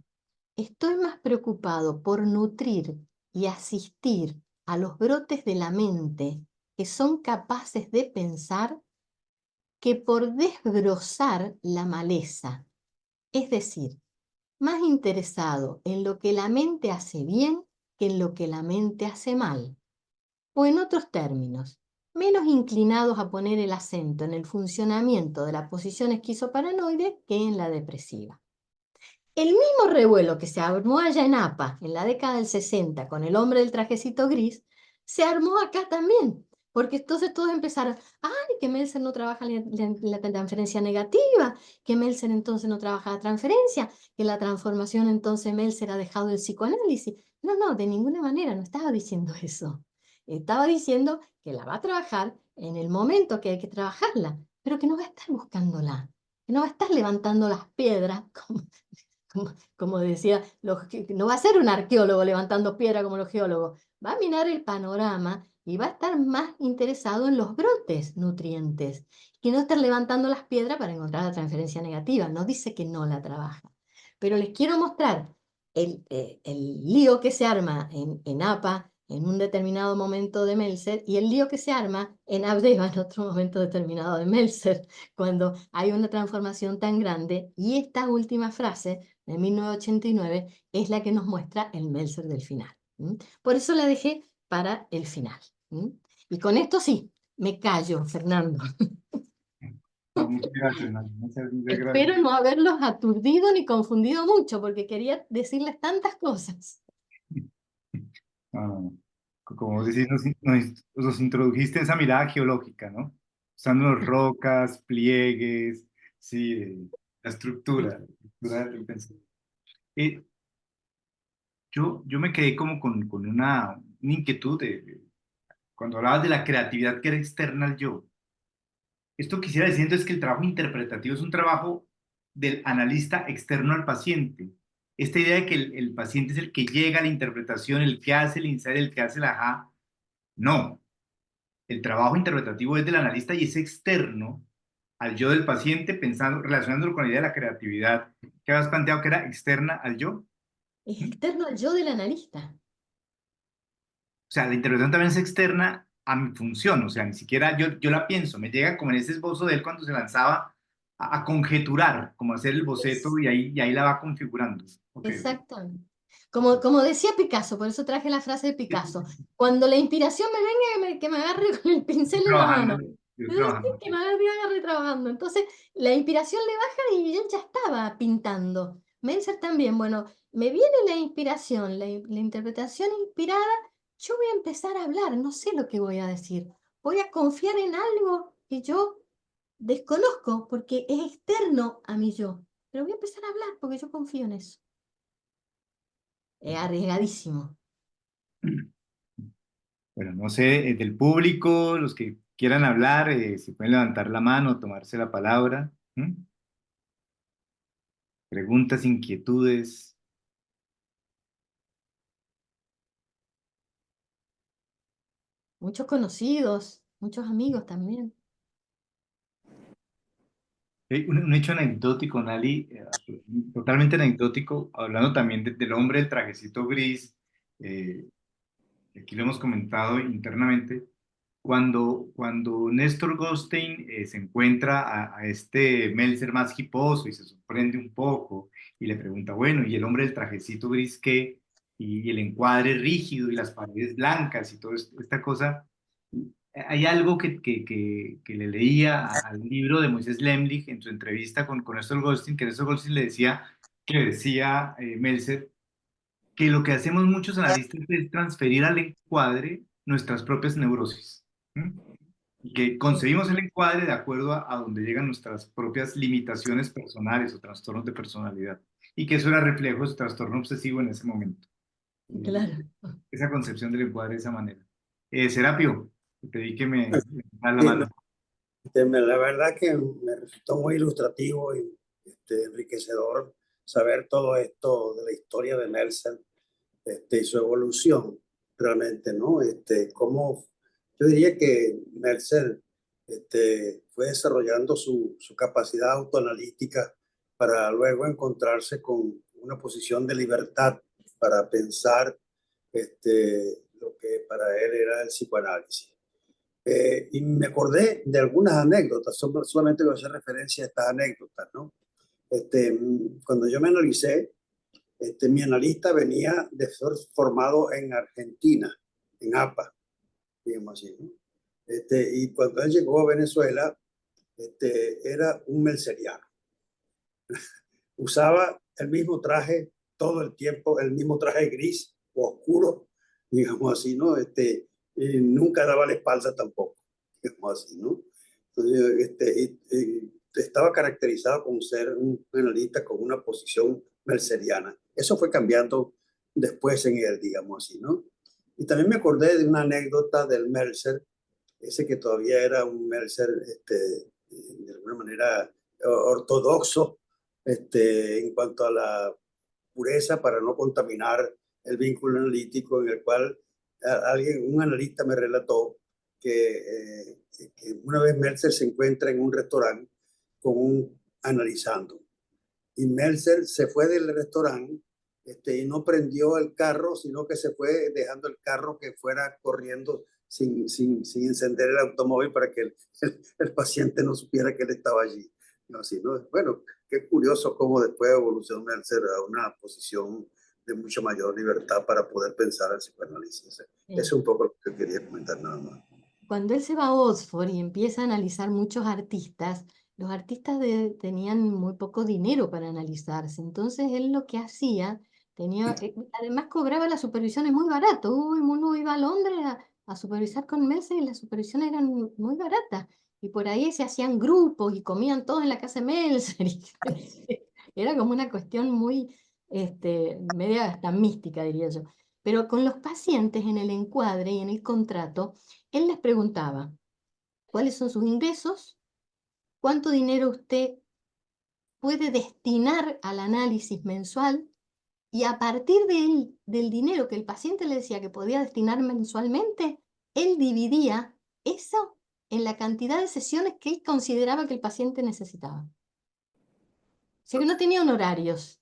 estoy más preocupado por nutrir y asistir a los brotes de la mente que son capaces de pensar que por desbrozar la maleza, es decir, más interesado en lo que la mente hace bien que en lo que la mente hace mal. O en otros términos, menos inclinados a poner el acento en el funcionamiento de la posición esquizoparanoide que en la depresiva. El mismo revuelo que se armó allá en APA en la década del 60 con el hombre del trajecito gris, se armó acá también. Porque entonces todos empezaron, ay, que Meltzer no trabaja la transferencia negativa, que Meltzer entonces no trabaja la transferencia, que la transformación entonces Meltzer ha dejado el psicoanálisis. No, no, de ninguna manera, no estaba diciendo eso. Estaba diciendo que la va a trabajar en el momento que hay que trabajarla, pero que no va a estar buscándola, que no va a estar levantando las piedras como decía, no va a ser un arqueólogo levantando piedra como los geólogos, va a mirar el panorama y va a estar más interesado en los brotes nutrientes y no estar levantando las piedras para encontrar la transferencia negativa. No dice que no la trabaja, pero les quiero mostrar el lío que se arma en APA en un determinado momento de Meltzer y el lío que se arma en Abdeva en otro momento determinado de Meltzer, cuando hay una transformación tan grande. Y esta última frase de 1989 es la que nos muestra el Meltzer del final. Por eso la dejé para el final. Y con esto sí, me callo, Fernando. No, muchas gracias, Nani, muchas gracias. Espero no haberlos aturdido ni confundido mucho, porque quería decirles tantas cosas. Ah, como decís, nos introdujiste esa mirada geológica, ¿no? Usando las rocas, pliegues, sí, la estructura del pensamiento. Eh, yo me quedé como con una inquietud cuando hablabas de la creatividad que era externa al yo. Esto quisiera decir entonces que el trabajo interpretativo es un trabajo del analista externo al paciente. Esta idea de que el paciente es el que llega a la interpretación, el que hace el insight, el que hace el ajá. No, el trabajo interpretativo es del analista y es externo al yo del paciente, pensando, relacionándolo con la idea de la creatividad que habías planteado que era externa al yo. Es ¿Mm? externo al yo del analista. O sea, la interpretación también es externa a mi función, o sea, ni siquiera yo la pienso, me llega como en ese esbozo de él cuando se lanzaba a conjeturar, como hacer el boceto Es y ahí la va configurando. Ok, ok. Exactamente. Como decía Picasso, por eso traje la frase de Picasso. Cuando la inspiración me venga, que me agarre con el pincel en la Trabajando, mano. yo Sí, trabajando. que me agarre trabajando. Entonces, la inspiración le baja y él ya estaba pintando. Menzer también, bueno, me viene la inspiración, la interpretación inspirada, yo voy a empezar a hablar, no sé lo que voy a decir. Voy a confiar en algo que yo desconozco porque es externo a mi yo. Pero voy a empezar a hablar porque yo confío en eso. Es arriesgadísimo. Bueno, no sé, del público, los que quieran hablar, si pueden levantar la mano, tomarse la palabra. ¿Mm? Preguntas, inquietudes. Muchos conocidos, muchos amigos también. Un hecho anecdótico, Nali, totalmente anecdótico, hablando también del hombre del trajecito gris, eh, que aquí lo hemos comentado internamente, cuando Néstor Goldstein se encuentra a este Meltzer más hiposo y se sorprende un poco y le pregunta, bueno, ¿y el hombre del trajecito gris qué? Y el encuadre rígido y las paredes blancas y toda esta cosa. Hay algo que le leía al libro de Moisés Lemlich en su entrevista con Néstor Goldstein, que Néstor Goldstein le decía Meltzer, que lo que hacemos muchos analistas es transferir al encuadre nuestras propias neurosis. ¿M? Y que concebimos el encuadre de acuerdo a donde llegan nuestras propias limitaciones personales o trastornos de personalidad. Y que eso era reflejo de su trastorno obsesivo en ese momento. Eh, Claro. esa concepción del encuadre de esa manera. Serapio, te vi que me da la Sí, mano. la verdad que me resultó muy ilustrativo y enriquecedor saber todo esto de la historia de Nelson y su evolución realmente, ¿no? Cómo yo diría que Nelson fue desarrollando su capacidad autoanalítica para luego encontrarse con una posición de libertad para pensar lo que para él era el psicoanálisis. Y me acordé de algunas anécdotas, solamente voy a hacer referencia a estas anécdotas, ¿no? Cuando yo me analicé, mi analista venía de ser formado en Argentina, en APA, digamos así, ¿no? Y cuando él llegó a Venezuela, era un melceriano. Usaba el mismo traje todo el tiempo, el mismo traje gris o oscuro, digamos así, ¿no? Y nunca daba la espalda tampoco, digamos así, ¿no? Entonces, estaba caracterizado como ser un analista con una posición merceriana. Eso fue cambiando después en él, digamos así, ¿no? Y también me acordé de una anécdota del Mercer, ese que todavía era un Mercer, de alguna manera ortodoxo, en cuanto a la pureza para no contaminar el vínculo analítico, en el cual un analista me relató que una vez Meltzer se encuentra en un restaurante con un analizando y Meltzer se fue del restaurante y no prendió el carro, sino que se fue dejando el carro que fuera corriendo sin encender el automóvil para que el paciente no supiera que él estaba allí. No, así, ¿no? Bueno, qué curioso cómo después evolucionó Meltzer a una posición de mucha mayor libertad para poder pensar el psicoanálisis. Eso es un poco lo que quería comentar nada más. Cuando él se va a Oxford y empieza a analizar muchos artistas, los artistas tenían muy poco dinero para analizarse. Entonces él lo que hacía, además cobraba las supervisiones muy barato. Uno iba a Londres a supervisar con Meltzer y las supervisiones eran muy baratas. Y por ahí se hacían grupos y comían todos en la casa de Meltzer. Era como una cuestión muy, media hasta mística, diría yo. Pero con los pacientes en el encuadre y en el contrato, él les preguntaba, ¿cuáles son sus ingresos? ¿Cuánto dinero usted puede destinar al análisis mensual? Y a partir del dinero que el paciente le decía que podía destinar mensualmente, él dividía eso en la cantidad de sesiones que él consideraba que el paciente necesitaba. O sea que no tenía honorarios.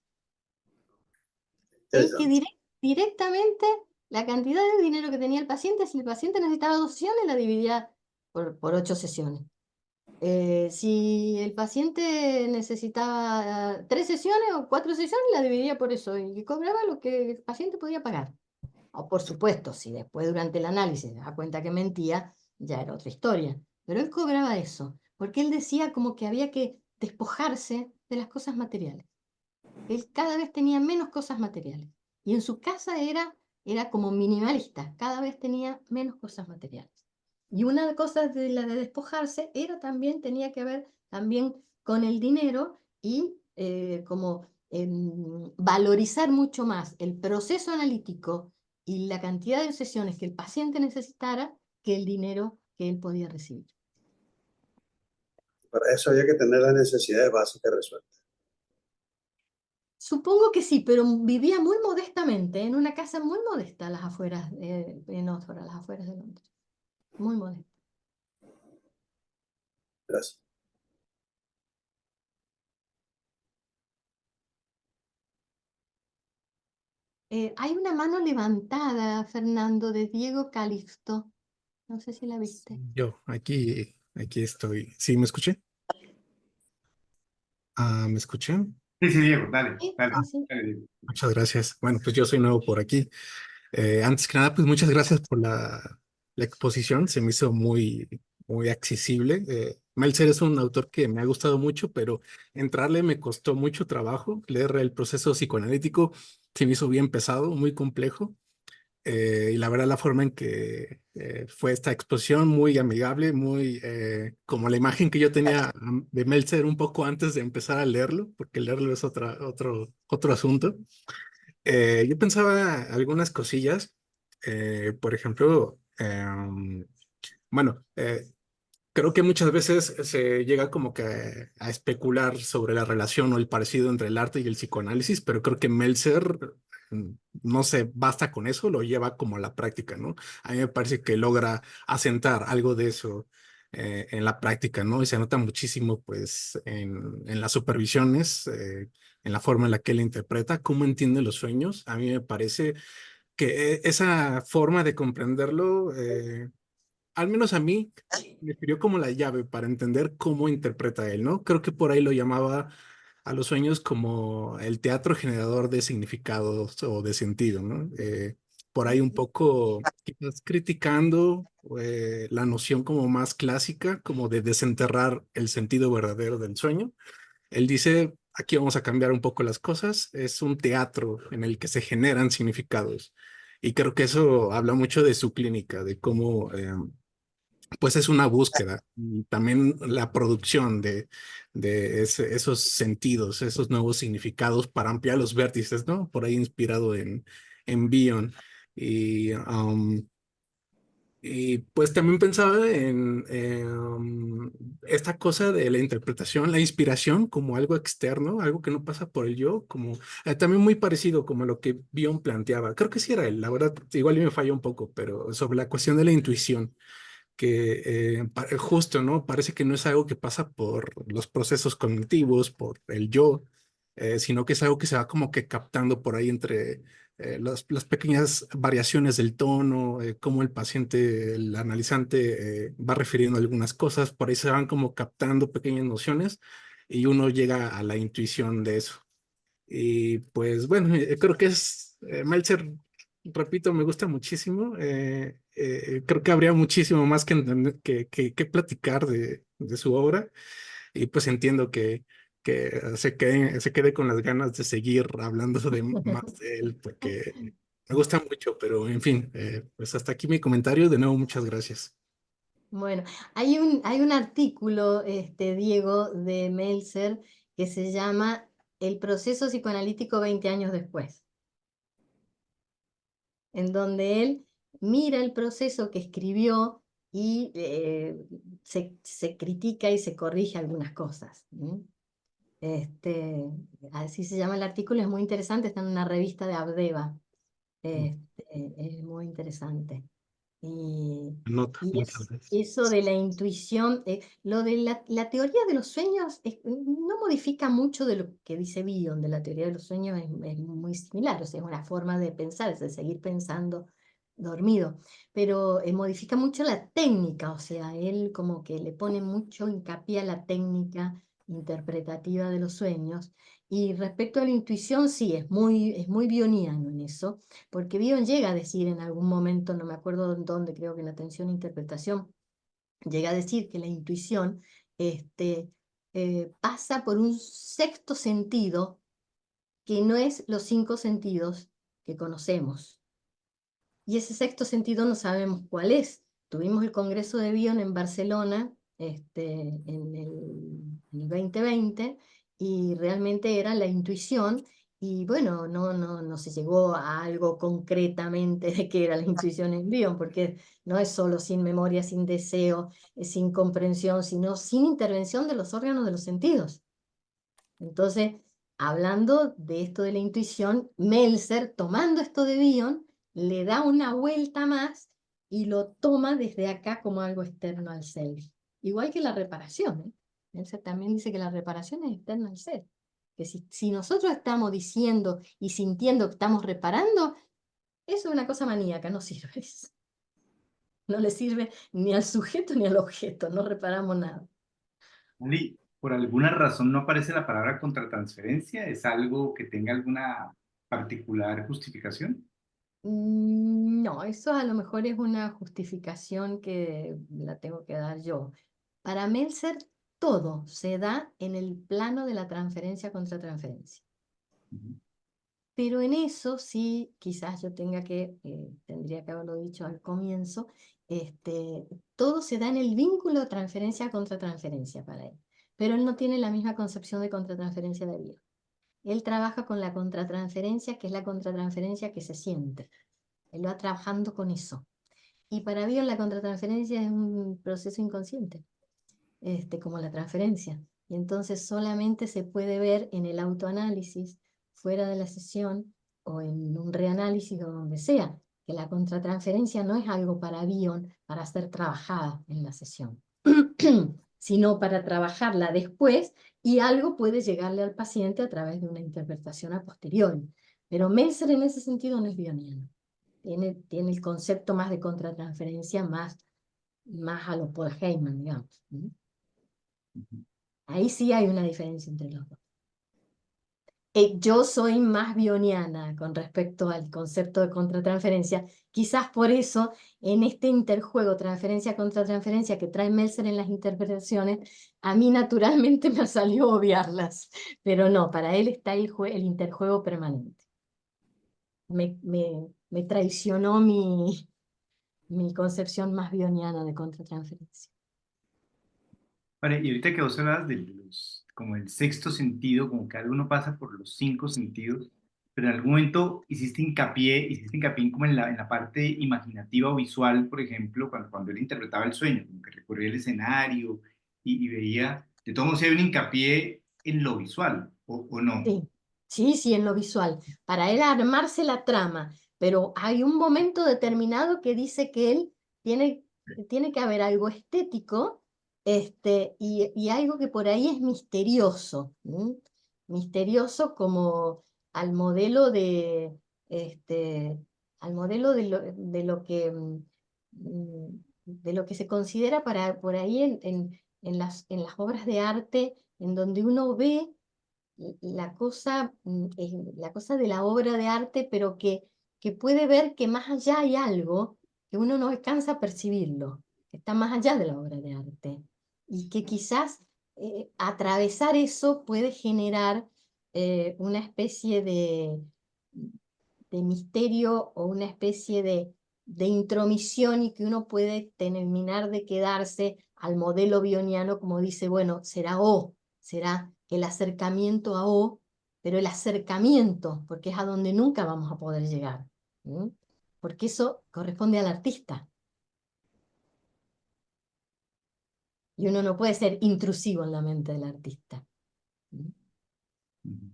Es que directamente la cantidad de dinero que tenía el paciente, si el paciente necesitaba 2 sesiones, la dividía por 8 sesiones. Si el paciente necesitaba 3 sesiones o 4 sesiones, la dividía por eso y cobraba lo que el paciente podía pagar. O por supuesto, si después durante el análisis se da cuenta que mentía, ya era otra historia. Pero él cobraba eso, porque él decía como que había que despojarse de las cosas materiales. Él cada vez tenía menos cosas materiales. Y en su casa era como minimalista, cada vez tenía menos cosas materiales. Y una de las cosas de la de despojarse tenía que ver también con el dinero y como valorizar mucho más el proceso analítico y la cantidad de sesiones que el paciente necesitara que el dinero que él podía recibir. Para eso había que tener las necesidades básicas resueltas. Supongo que sí, pero vivía muy modestamente, en una casa muy modesta a las afueras, en Oxford, a las afueras de Londres. Muy modesta. Gracias. hay una mano levantada, Fernando, de Diego Calixto. No sé si la viste. Yo, aquí estoy. ¿Sí me escuché? Ah, ¿me escuché? Sí, sí, Diego, dale, Sí, dale, sí, sí. dale, Diego. Muchas gracias. Bueno, pues yo soy nuevo por aquí. Antes que nada, pues muchas gracias por la exposición. Se me hizo muy accesible. Meltzer es un autor que me ha gustado mucho, pero entrarle me costó mucho trabajo. Leer el proceso psicoanalítico se me hizo bien pesado, muy complejo. Y la verdad, la forma en que fue esta exposición, muy amigable, muy como la imagen que yo tenía de Meltzer un poco antes de empezar a leerlo, porque leerlo es otro asunto. Yo pensaba algunas cosillas, por ejemplo, bueno, creo que muchas veces se llega como que a especular sobre la relación o el parecido entre el arte y el psicoanálisis, pero creo que Meltzer mm, no se basta con eso, lo lleva como a la práctica, ¿no? A mí me parece que logra asentar algo de eso en la práctica, ¿no? Y se nota muchísimo, pues, en las supervisiones, en la forma en la que él interpreta, cómo entiende los sueños. A mí me parece que esa forma de comprenderlo al menos a mí, me sirvió como la llave para entender cómo interpreta él, ¿no? Creo que por ahí lo llamaba a los sueños como el teatro generador de significados o de sentido, ¿no? Por ahí un poco quizás criticando la noción como más clásica, como de desenterrar el sentido verdadero del sueño. Él dice, aquí vamos a cambiar un poco las cosas, es un teatro en el que se generan significados. Y creo que eso habla mucho de su clínica, de cómo pues es una búsqueda. Y también la producción de esos sentidos, esos nuevos significados para ampliar los vértices, ¿no? Por ahí inspirado en Bion. Y, y pues también pensaba en esta cosa de la interpretación, la inspiración como algo externo, algo que no pasa por el yo, como también muy parecido como a lo que Bion planteaba. Creo que sí era él, la verdad, igual me falló un poco, pero sobre la cuestión de la intuición que justo, ¿no? Parece que no es algo que pasa por los procesos cognitivos, por el yo, sino que es algo que se va como que captando por ahí entre las pequeñas variaciones del tono, cómo el paciente, el analizante va refiriendo algunas cosas, por ahí se van como captando pequeñas nociones y uno llega a la intuición de eso. Y pues bueno, creo que es Meltzer, repito, me gusta muchísimo. Creo que habría muchísimo más que, que platicar de su obra. Y pues entiendo que se quede con las ganas de seguir hablando de más de él, porque me gusta mucho, pero en fin, pues hasta aquí mi comentario. De nuevo, muchas gracias. Bueno, hay un artículo, Diego, de Meltzer que se llama El proceso psicoanalítico 20 años después, en donde él mira el proceso que escribió y se critica y se corrige algunas cosas. Así se llama el artículo, es muy interesante, está en una revista de Abdeva. Es muy interesante. Y, Nota, y muchas gracias. eso de la intuición, lo de la teoría de los sueños no modifica mucho de lo que dice Bion, de la teoría de los sueños es muy similar, o sea, es una forma de pensar, es de seguir pensando dormido, pero modifica mucho la técnica, o sea, él como que le pone mucho hincapié a la técnica interpretativa de los sueños. Y respecto a la intuición, sí, es muy bioniano en eso, porque Bion llega a decir en algún momento, no me acuerdo en dónde, creo que en Atención e Interpretación, llega a decir que la intuición pasa por un sexto sentido que no es los 5 sentidos que conocemos. Y ese sexto sentido no sabemos cuál es. Tuvimos el Congreso de Bion en Barcelona en el 2020 y realmente era la intuición y bueno, no se llegó a algo concretamente de qué era la intuición en Bion, porque no es solo sin memoria, sin deseo, sin comprensión, sino sin intervención de los órganos de los sentidos. Entonces, hablando de esto de la intuición, Meltzer, tomando esto de Bion, le da una vuelta más y lo toma desde acá como algo externo al ser. Igual que la reparación, ¿eh? Meltzer también dice que la reparación es externa al ser. que si nosotros estamos diciendo y sintiendo que estamos reparando, eso es una cosa maníaca, no sirve eso. No le sirve ni al sujeto ni al objeto, no reparamos nada. Ali, ¿por alguna razón no aparece la palabra contratransferencia? ¿Es algo que tenga alguna particular justificación? No, eso a lo mejor es una justificación que la tengo que dar yo. Para Meltzer, todo se da en el plano de la transferencia contra transferencia. Ujú. Pero en eso sí, quizás yo tendría que haberlo dicho al comienzo, todo se da en el vínculo transferencia contra transferencia para él. Pero él no tiene la misma concepción de contratransferencia de Biot. Él trabaja con la contratransferencia, que es la contratransferencia que se siente. Él va trabajando con eso. Y para Biot la contratransferencia es un proceso inconsciente, como la transferencia. Y entonces solamente se puede ver en el autoanálisis, fuera de la sesión, o en un reanálisis o donde sea, que la contratransferencia no es algo para Bion para ser trabajada en la sesión, sino para trabajarla después, y algo puede llegarle al paciente a través de una interpretación a posteriori. Pero Meltzer en ese sentido no es bioniano. Tiene el concepto más de contratransferencia más a lo Paul Heyman, digamos. Ahí sí hay una diferencia entre los dos. Yo soy más bioniana con respecto al concepto de contratransferencia. Quizás por eso, en este interjuego transferencia contra transferencia que trae Meltzer en las interpretaciones, a mí naturalmente me salió obviarlas. Pero no, para él está el interjuego permanente. Me traicionó mi concepción más bioniana de contratransferencia. Vale, y ahorita que vos hablabas de como el sexto sentido, como que uno pasa por los cinco sentidos, pero en algún momento hiciste hincapié como en la parte imaginativa o visual, por ejemplo, cuando él interpretaba el sueño, como que recorría el escenario y veía, de todos modos hay un hincapié en lo visual, o no. Sí, en lo visual. Para él armarse la trama, pero hay un momento determinado que dice que él tiene que haber algo estético, y algo que por ahí es misterioso, ¿m? Misterioso como al modelo al modelo de lo que se considera por ahí en las obras de arte, en donde uno ve la cosa de la obra de arte, pero que puede ver que más allá hay algo que uno no alcanza a percibirlo, que está más allá de la obra de arte, y que quizás atravesar eso puede generar una especie de misterio o una especie de intromisión, y que uno puede terminar de quedarse al modelo bioniano, como dice, bueno, será O, será el acercamiento a O, pero el acercamiento, porque es a donde nunca vamos a poder llegar, ¿sí? Porque eso corresponde al artista. Y uno no puede ser intrusivo en la mente del artista. ¿Sí? Ujú.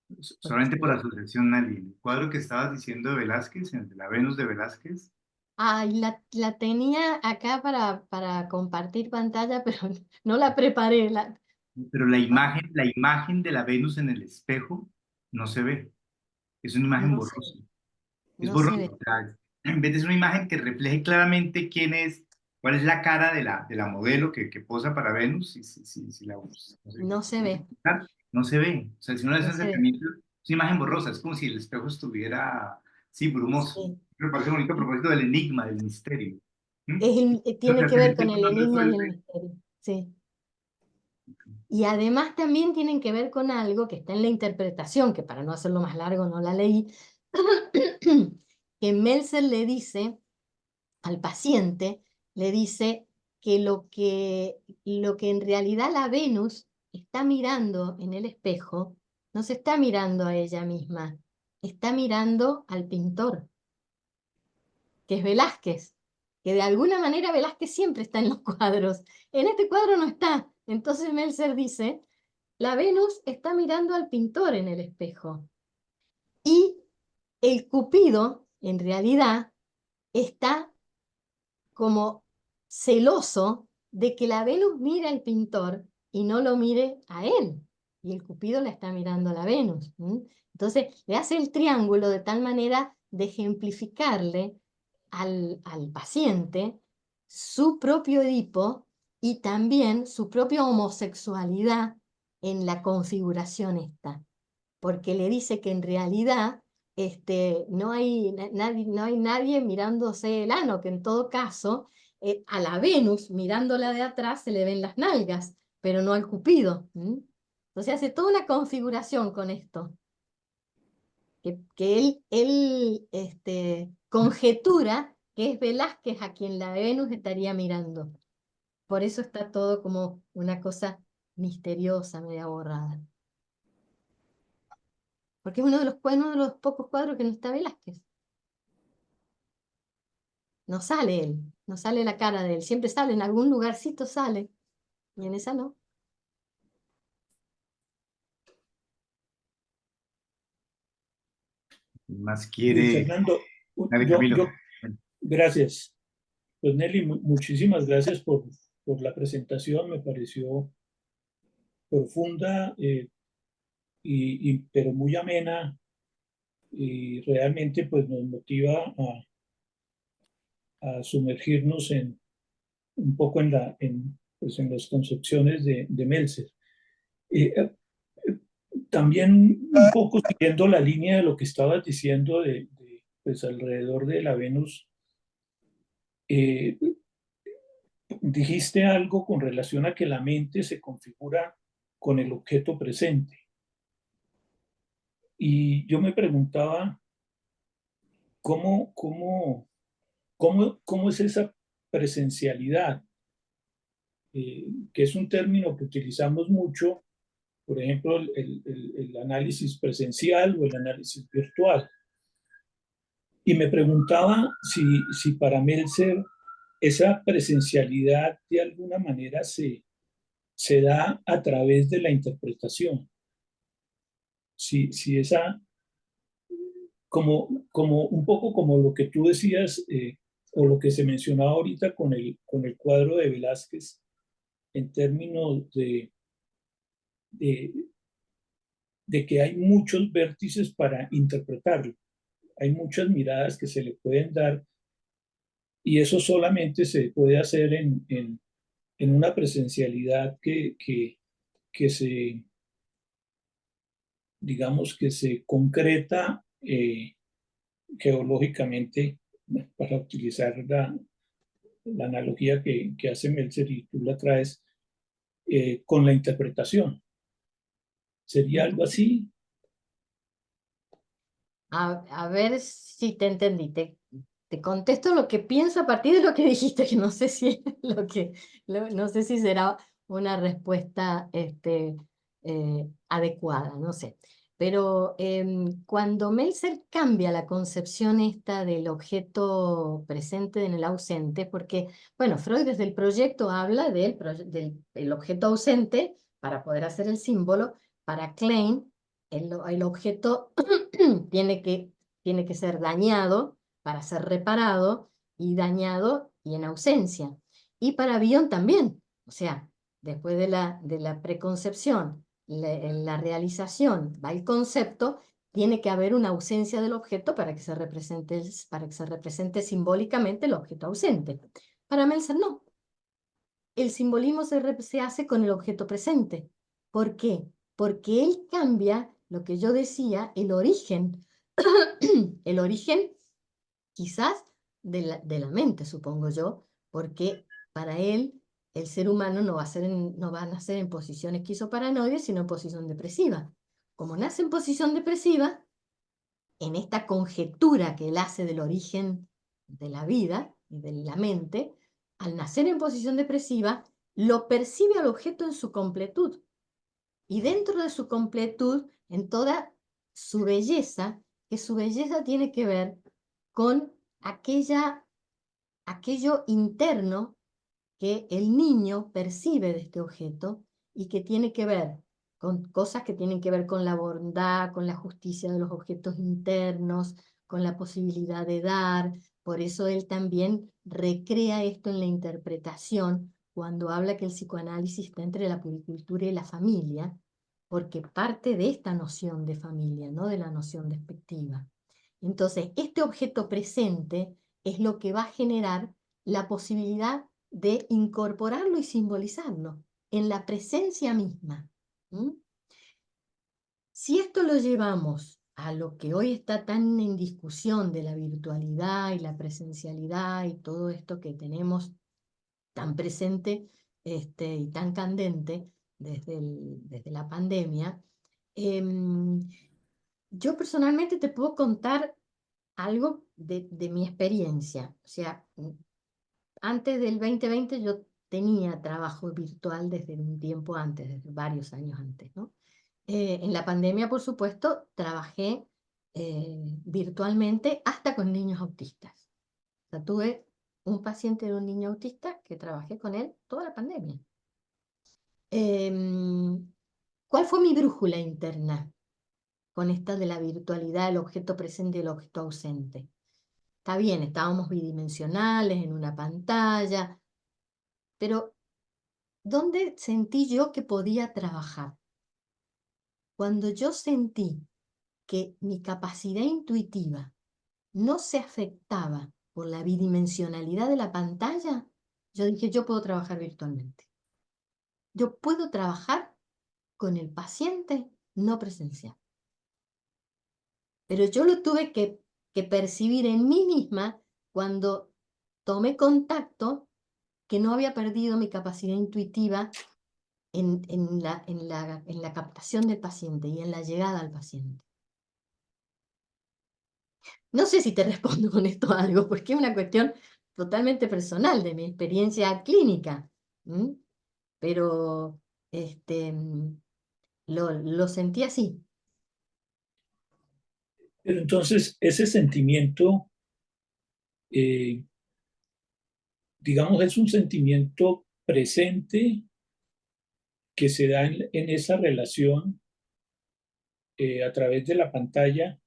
Porque Solamente por asociación, Nali, el cuadro que estabas diciendo de Velázquez, el de la Venus de Velázquez, la tenía acá para compartir pantalla, pero no la preparé. pero la imagen de la Venus en el espejo no se ve, es una imagen No se borrosa. ve, Es no se borrosa. ve, O sea, en vez de ser una imagen que refleje claramente quién es, cuál es la cara de la modelo que posa para Venus, si la, no sé, no se ve, no se ve. O sea, si uno hace no un se ve. acercamiento, es una imagen borrosa, es como si el espejo estuviera, sí, brumoso. Sí. Me parece bonito a propósito del enigma, del misterio. ¿Mm? Tiene que ver con el Tomando eso enigma y el desde- misterio. Sí. Y además también tienen que ver con algo que está en la interpretación, que para no hacerlo más largo no la leí, que Meltzer le dice al paciente, le dice que lo que en realidad la Venus está mirando en el espejo, no se está mirando a ella misma, está mirando al pintor, que es Velázquez, que de alguna manera Velázquez siempre está en los cuadros. En este cuadro no está. Entonces Meltzer dice, la Venus está mirando al pintor en el espejo. Y el Cupido, en realidad, está como celoso de que la Venus mire al pintor, y no lo mire a él. Y el Cupido la está mirando a la Venus. Entonces le hace el triángulo de tal manera de ejemplificarle al paciente su propio Edipo y también su propia homosexualidad en la configuración esta. Porque le dice que en realidad no hay nadie mirándose el ano, que en todo caso a la Venus mirándola de atrás se le ven las nalgas, pero no al Cupido. Entonces hace toda una configuración con esto. Que él conjetura que es Velázquez a quien la Venus estaría mirando. Por eso está todo como una cosa misteriosa, media borrada. Porque es uno de los pocos cuadros que no está Velázquez. No sale él, no sale la cara de él. Siempre sale, en algún lugarcito sale, y en esa no. Más quiere. Fernando, Dale, Camilo. gracias. Pues Nelly, muchísimas gracias por la presentación, me pareció profunda, pero muy amena, y realmente pues nos motiva a sumergirnos un poco en las concepciones de Meltzer. También un poco siguiendo la línea de lo que estabas diciendo pues alrededor de la Venus, dijiste algo con relación a que la mente se configura con el objeto presente. Y yo me preguntaba cómo es esa presencialidad, que es un término que utilizamos mucho, por ejemplo, el análisis presencial o el análisis virtual. Y me preguntaba si para Meltzer esa presencialidad de alguna manera se da a través de la interpretación. Si esa, como un poco como lo que tú decías, o lo que se mencionaba ahorita con el cuadro de Velázquez, en términos de que hay muchos vértices para interpretarlo. Hay muchas miradas que se le pueden dar, y eso solamente se puede hacer en una presencialidad que se, digamos, que se concreta geológicamente, para utilizar la analogía que hace Meltzer y tú la traes, con la interpretación. ¿Sería algo así? A ver si te entendí. Te contesto lo que pienso a partir de lo que dijiste, que no sé si no sé si será una respuesta adecuada, no sé. Pero cuando Meltzer cambia la concepción esta del objeto presente en el ausente, porque, bueno, Freud desde el proyecto habla del objeto ausente para poder hacer el símbolo. Para Klein, el objeto tiene que ser dañado para ser reparado, y dañado y en ausencia. Y para Bion también, o sea, después de la preconcepción, la realización, va el concepto, tiene que haber una ausencia del objeto para que se represente simbólicamente el objeto ausente. Para Meltzer no. El simbolismo se hace con el objeto presente. ¿Por qué? Porque él cambia lo que yo decía, el origen. El origen quizás de la mente, supongo yo, porque para él el ser humano no va a nacer en posición esquizoparanoide, sino en posición depresiva. Como nace en posición depresiva, en esta conjetura que él hace del origen de la vida y de la mente, al nacer en posición depresiva, lo percibe al objeto en su completud. Y dentro de su completud, en toda su belleza, que su belleza tiene que ver con aquello interno que el niño percibe de este objeto, y que tiene que ver con cosas que tienen que ver con la bondad, con la justicia de los objetos internos, con la posibilidad de dar. Por eso él también recrea esto en la interpretación, cuando habla que el psicoanálisis está entre la puricultura y la familia, porque parte de esta noción de familia, no de la noción despectiva. Entonces, este objeto presente es lo que va a generar la posibilidad de incorporarlo y simbolizarlo en la presencia misma. ¿Mm? Si esto lo llevamos a lo que hoy está tan en discusión de la virtualidad y la presencialidad y todo esto que tenemos tan presente y tan candente desde la pandemia, yo personalmente te puedo contar algo de mi experiencia. O sea, antes del 2020 yo tenía trabajo virtual desde un tiempo antes, desde varios años antes, ¿no? En la pandemia, por supuesto, trabajé virtualmente hasta con niños autistas. O sea, tuve un paciente de un niño autista que trabajé con él toda la pandemia. ¿Cuál fue mi brújula interna con esta de la virtualidad, el objeto presente y el objeto ausente? Está bien, estábamos bidimensionales en una pantalla, pero ¿dónde sentí yo que podía trabajar? Cuando yo sentí que mi capacidad intuitiva no se afectaba por la bidimensionalidad de la pantalla, yo dije, yo puedo trabajar virtualmente. Yo puedo trabajar con el paciente no presencial. Pero yo lo tuve que percibir en mí misma cuando tomé contacto que no había perdido mi capacidad intuitiva en la captación del paciente y en la llegada al paciente. No sé si te respondo con esto algo, porque es una cuestión totalmente personal de mi experiencia clínica. ¿Mm? Pero lo sentí así. Pero entonces ese sentimiento, digamos, es un sentimiento presente que se da en esa relación a través de la pantalla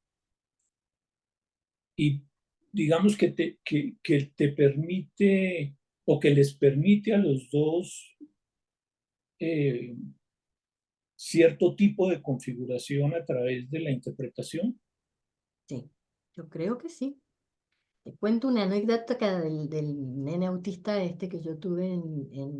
y digamos que te permite o que les permite a los dos eh, cierto tipo de configuración a través de la interpretación. Sí, yo creo que sí. Te cuento una anécdota del nene autista que yo tuve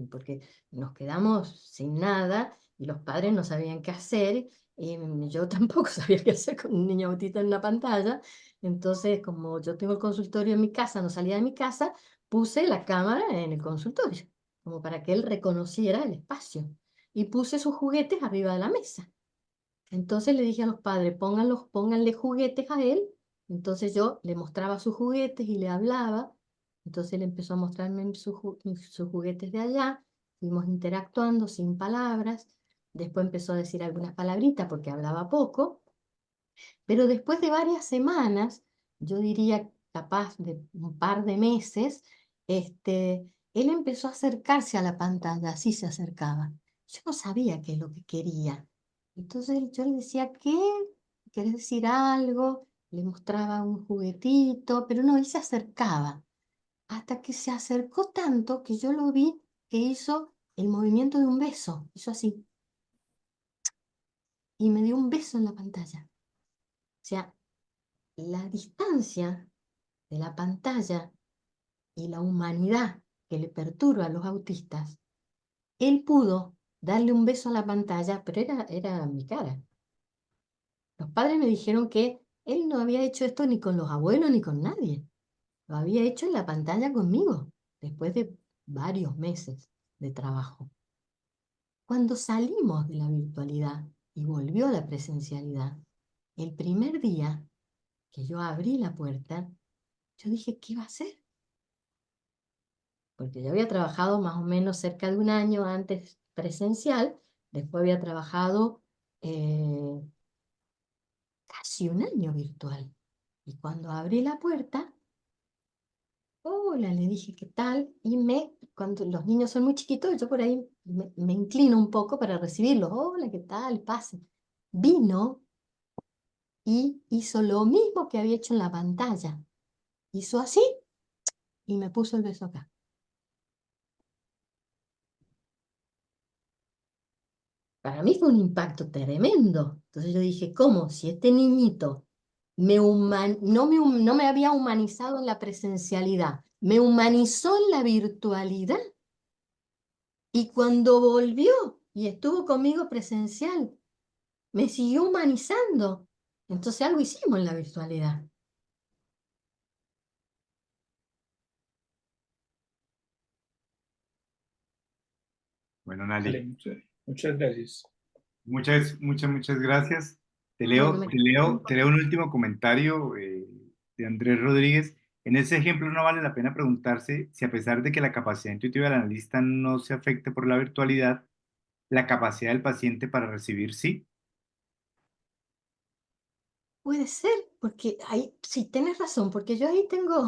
porque nos quedamos sin nada y los padres no sabían qué hacer y yo tampoco sabía qué hacer con un niño autista en una pantalla. Entonces, como yo tengo el consultorio en mi casa, no salía de mi casa, puse la cámara en el consultorio, como para que él reconociera el espacio. Y puse sus juguetes arriba de la mesa. Entonces le dije a los padres, pónganle juguetes a él. Entonces yo le mostraba sus juguetes y le hablaba. Entonces él empezó a mostrarme sus juguetes de allá. Fuimos interactuando sin palabras. Después empezó a decir algunas palabritas porque hablaba poco. Pero después de varias semanas, yo diría capaz de un par de meses, él empezó a acercarse a la pantalla, así se acercaba. Yo no sabía qué es lo que quería. Entonces yo le decía, ¿qué? ¿Querés decir algo? Le mostraba un juguetito, pero no, él se acercaba. Hasta que se acercó tanto que yo lo vi que hizo el movimiento de un beso. Hizo así. Y me dio un beso en la pantalla. O sea, la distancia de la pantalla y la humanidad que le perturba a los autistas, él pudo darle un beso a la pantalla, pero era mi cara. Los padres me dijeron que él no había hecho esto ni con los abuelos ni con nadie. Lo había hecho en la pantalla conmigo, después de varios meses de trabajo. Cuando salimos de la virtualidad y volvió a la presencialidad, el primer día que yo abrí la puerta, yo dije, ¿qué iba a hacer? Porque yo había trabajado más o menos cerca de un año antes presencial, después había trabajado casi un año virtual. Y cuando abrí la puerta, hola, le dije, ¿qué tal? Y cuando los niños son muy chiquitos, yo por ahí me inclino un poco para recibirlos. Hola, ¿qué tal? Pase. Vino y hizo lo mismo que había hecho en la pantalla. Hizo así y me puso el beso acá. para mí fue un impacto tremendo. Entonces yo dije, ¿cómo? Si este niñito no me había humanizado en la presencialidad, me humanizó en la virtualidad. Y cuando volvió y estuvo conmigo presencial, me siguió humanizando. Entonces algo hicimos en la virtualidad. Bueno, Vale, Nali, muchas gracias. muchas gracias. Te No, leo, no me... te leo un último comentario de Andrés Rodríguez. En ese ejemplo no vale la pena preguntarse si a pesar de que la capacidad intuitiva del analista no se afecte por la virtualidad, la capacidad del paciente para recibir sí. Puede ser, porque ahí, sí, tienes razón, porque yo ahí tengo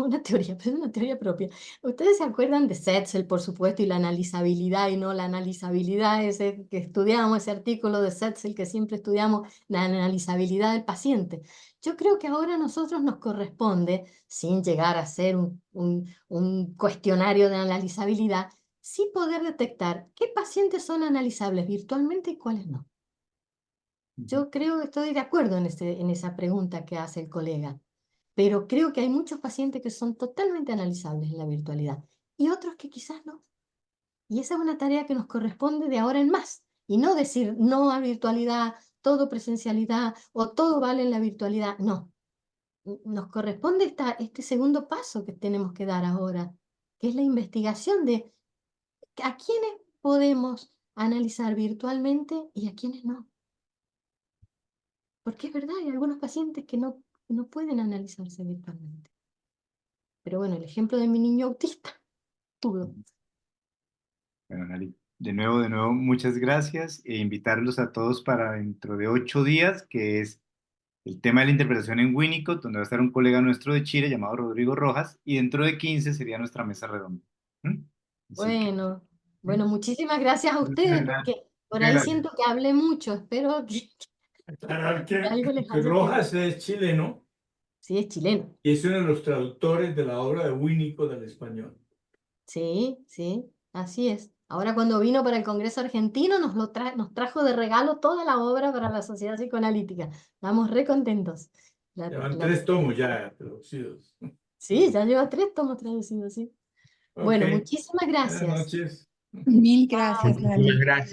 una teoría, pero es una teoría propia. Ustedes se acuerdan de Setzel, por supuesto, y la analizabilidad, y no la analizabilidad, ese que estudiamos, ese artículo de Setzel que siempre estudiamos, la analizabilidad del paciente. Yo creo que ahora a nosotros nos corresponde, sin llegar a ser un cuestionario de analizabilidad, sí poder detectar qué pacientes son analizables virtualmente y cuáles no. Yo creo que estoy de acuerdo en esa pregunta que hace el colega, pero creo que hay muchos pacientes que son totalmente analizables en la virtualidad y otros que quizás no. Y esa es una tarea que nos corresponde de ahora en más, y no decir no a virtualidad, todo presencialidad o todo vale en la virtualidad. No, nos corresponde este segundo paso que tenemos que dar ahora, que es la investigación de a quiénes podemos analizar virtualmente y a quiénes no. Porque es verdad, hay algunos pacientes que no pueden analizarse virtualmente. Pero bueno, el ejemplo de mi niño autista pudo. Bueno, Nali, de nuevo, muchas gracias e invitarlos a todos para dentro de 8 días, que es el tema de la interpretación en Winnicott, donde va a estar un colega nuestro de Chile llamado Rodrigo Rojas, y dentro de 15 sería nuestra mesa redonda. ¿Mm? Así que, Bueno, ¿mm? bueno, muchísimas gracias a Muchas ustedes, gracias. porque por Muchas ahí gracias. siento que hablé mucho. Espero que Aclarar algo les que haya quedado. Rojas es chileno Sí, es chileno. y es uno de los traductores de la obra de Winnicott del español. Sí, sí, así es. Ahora cuando vino para el Congreso Argentino nos trajo de regalo toda la obra para la Sociedad Psicoanalítica. Estamos re contentos. Llevan 3 tomos ya traducidos. Sí, ya lleva 3 tomos traducidos, sí. Ok, Bueno, muchísimas buenas gracias. noches. Mil gracias, Chao. Lali. Muchas gracias.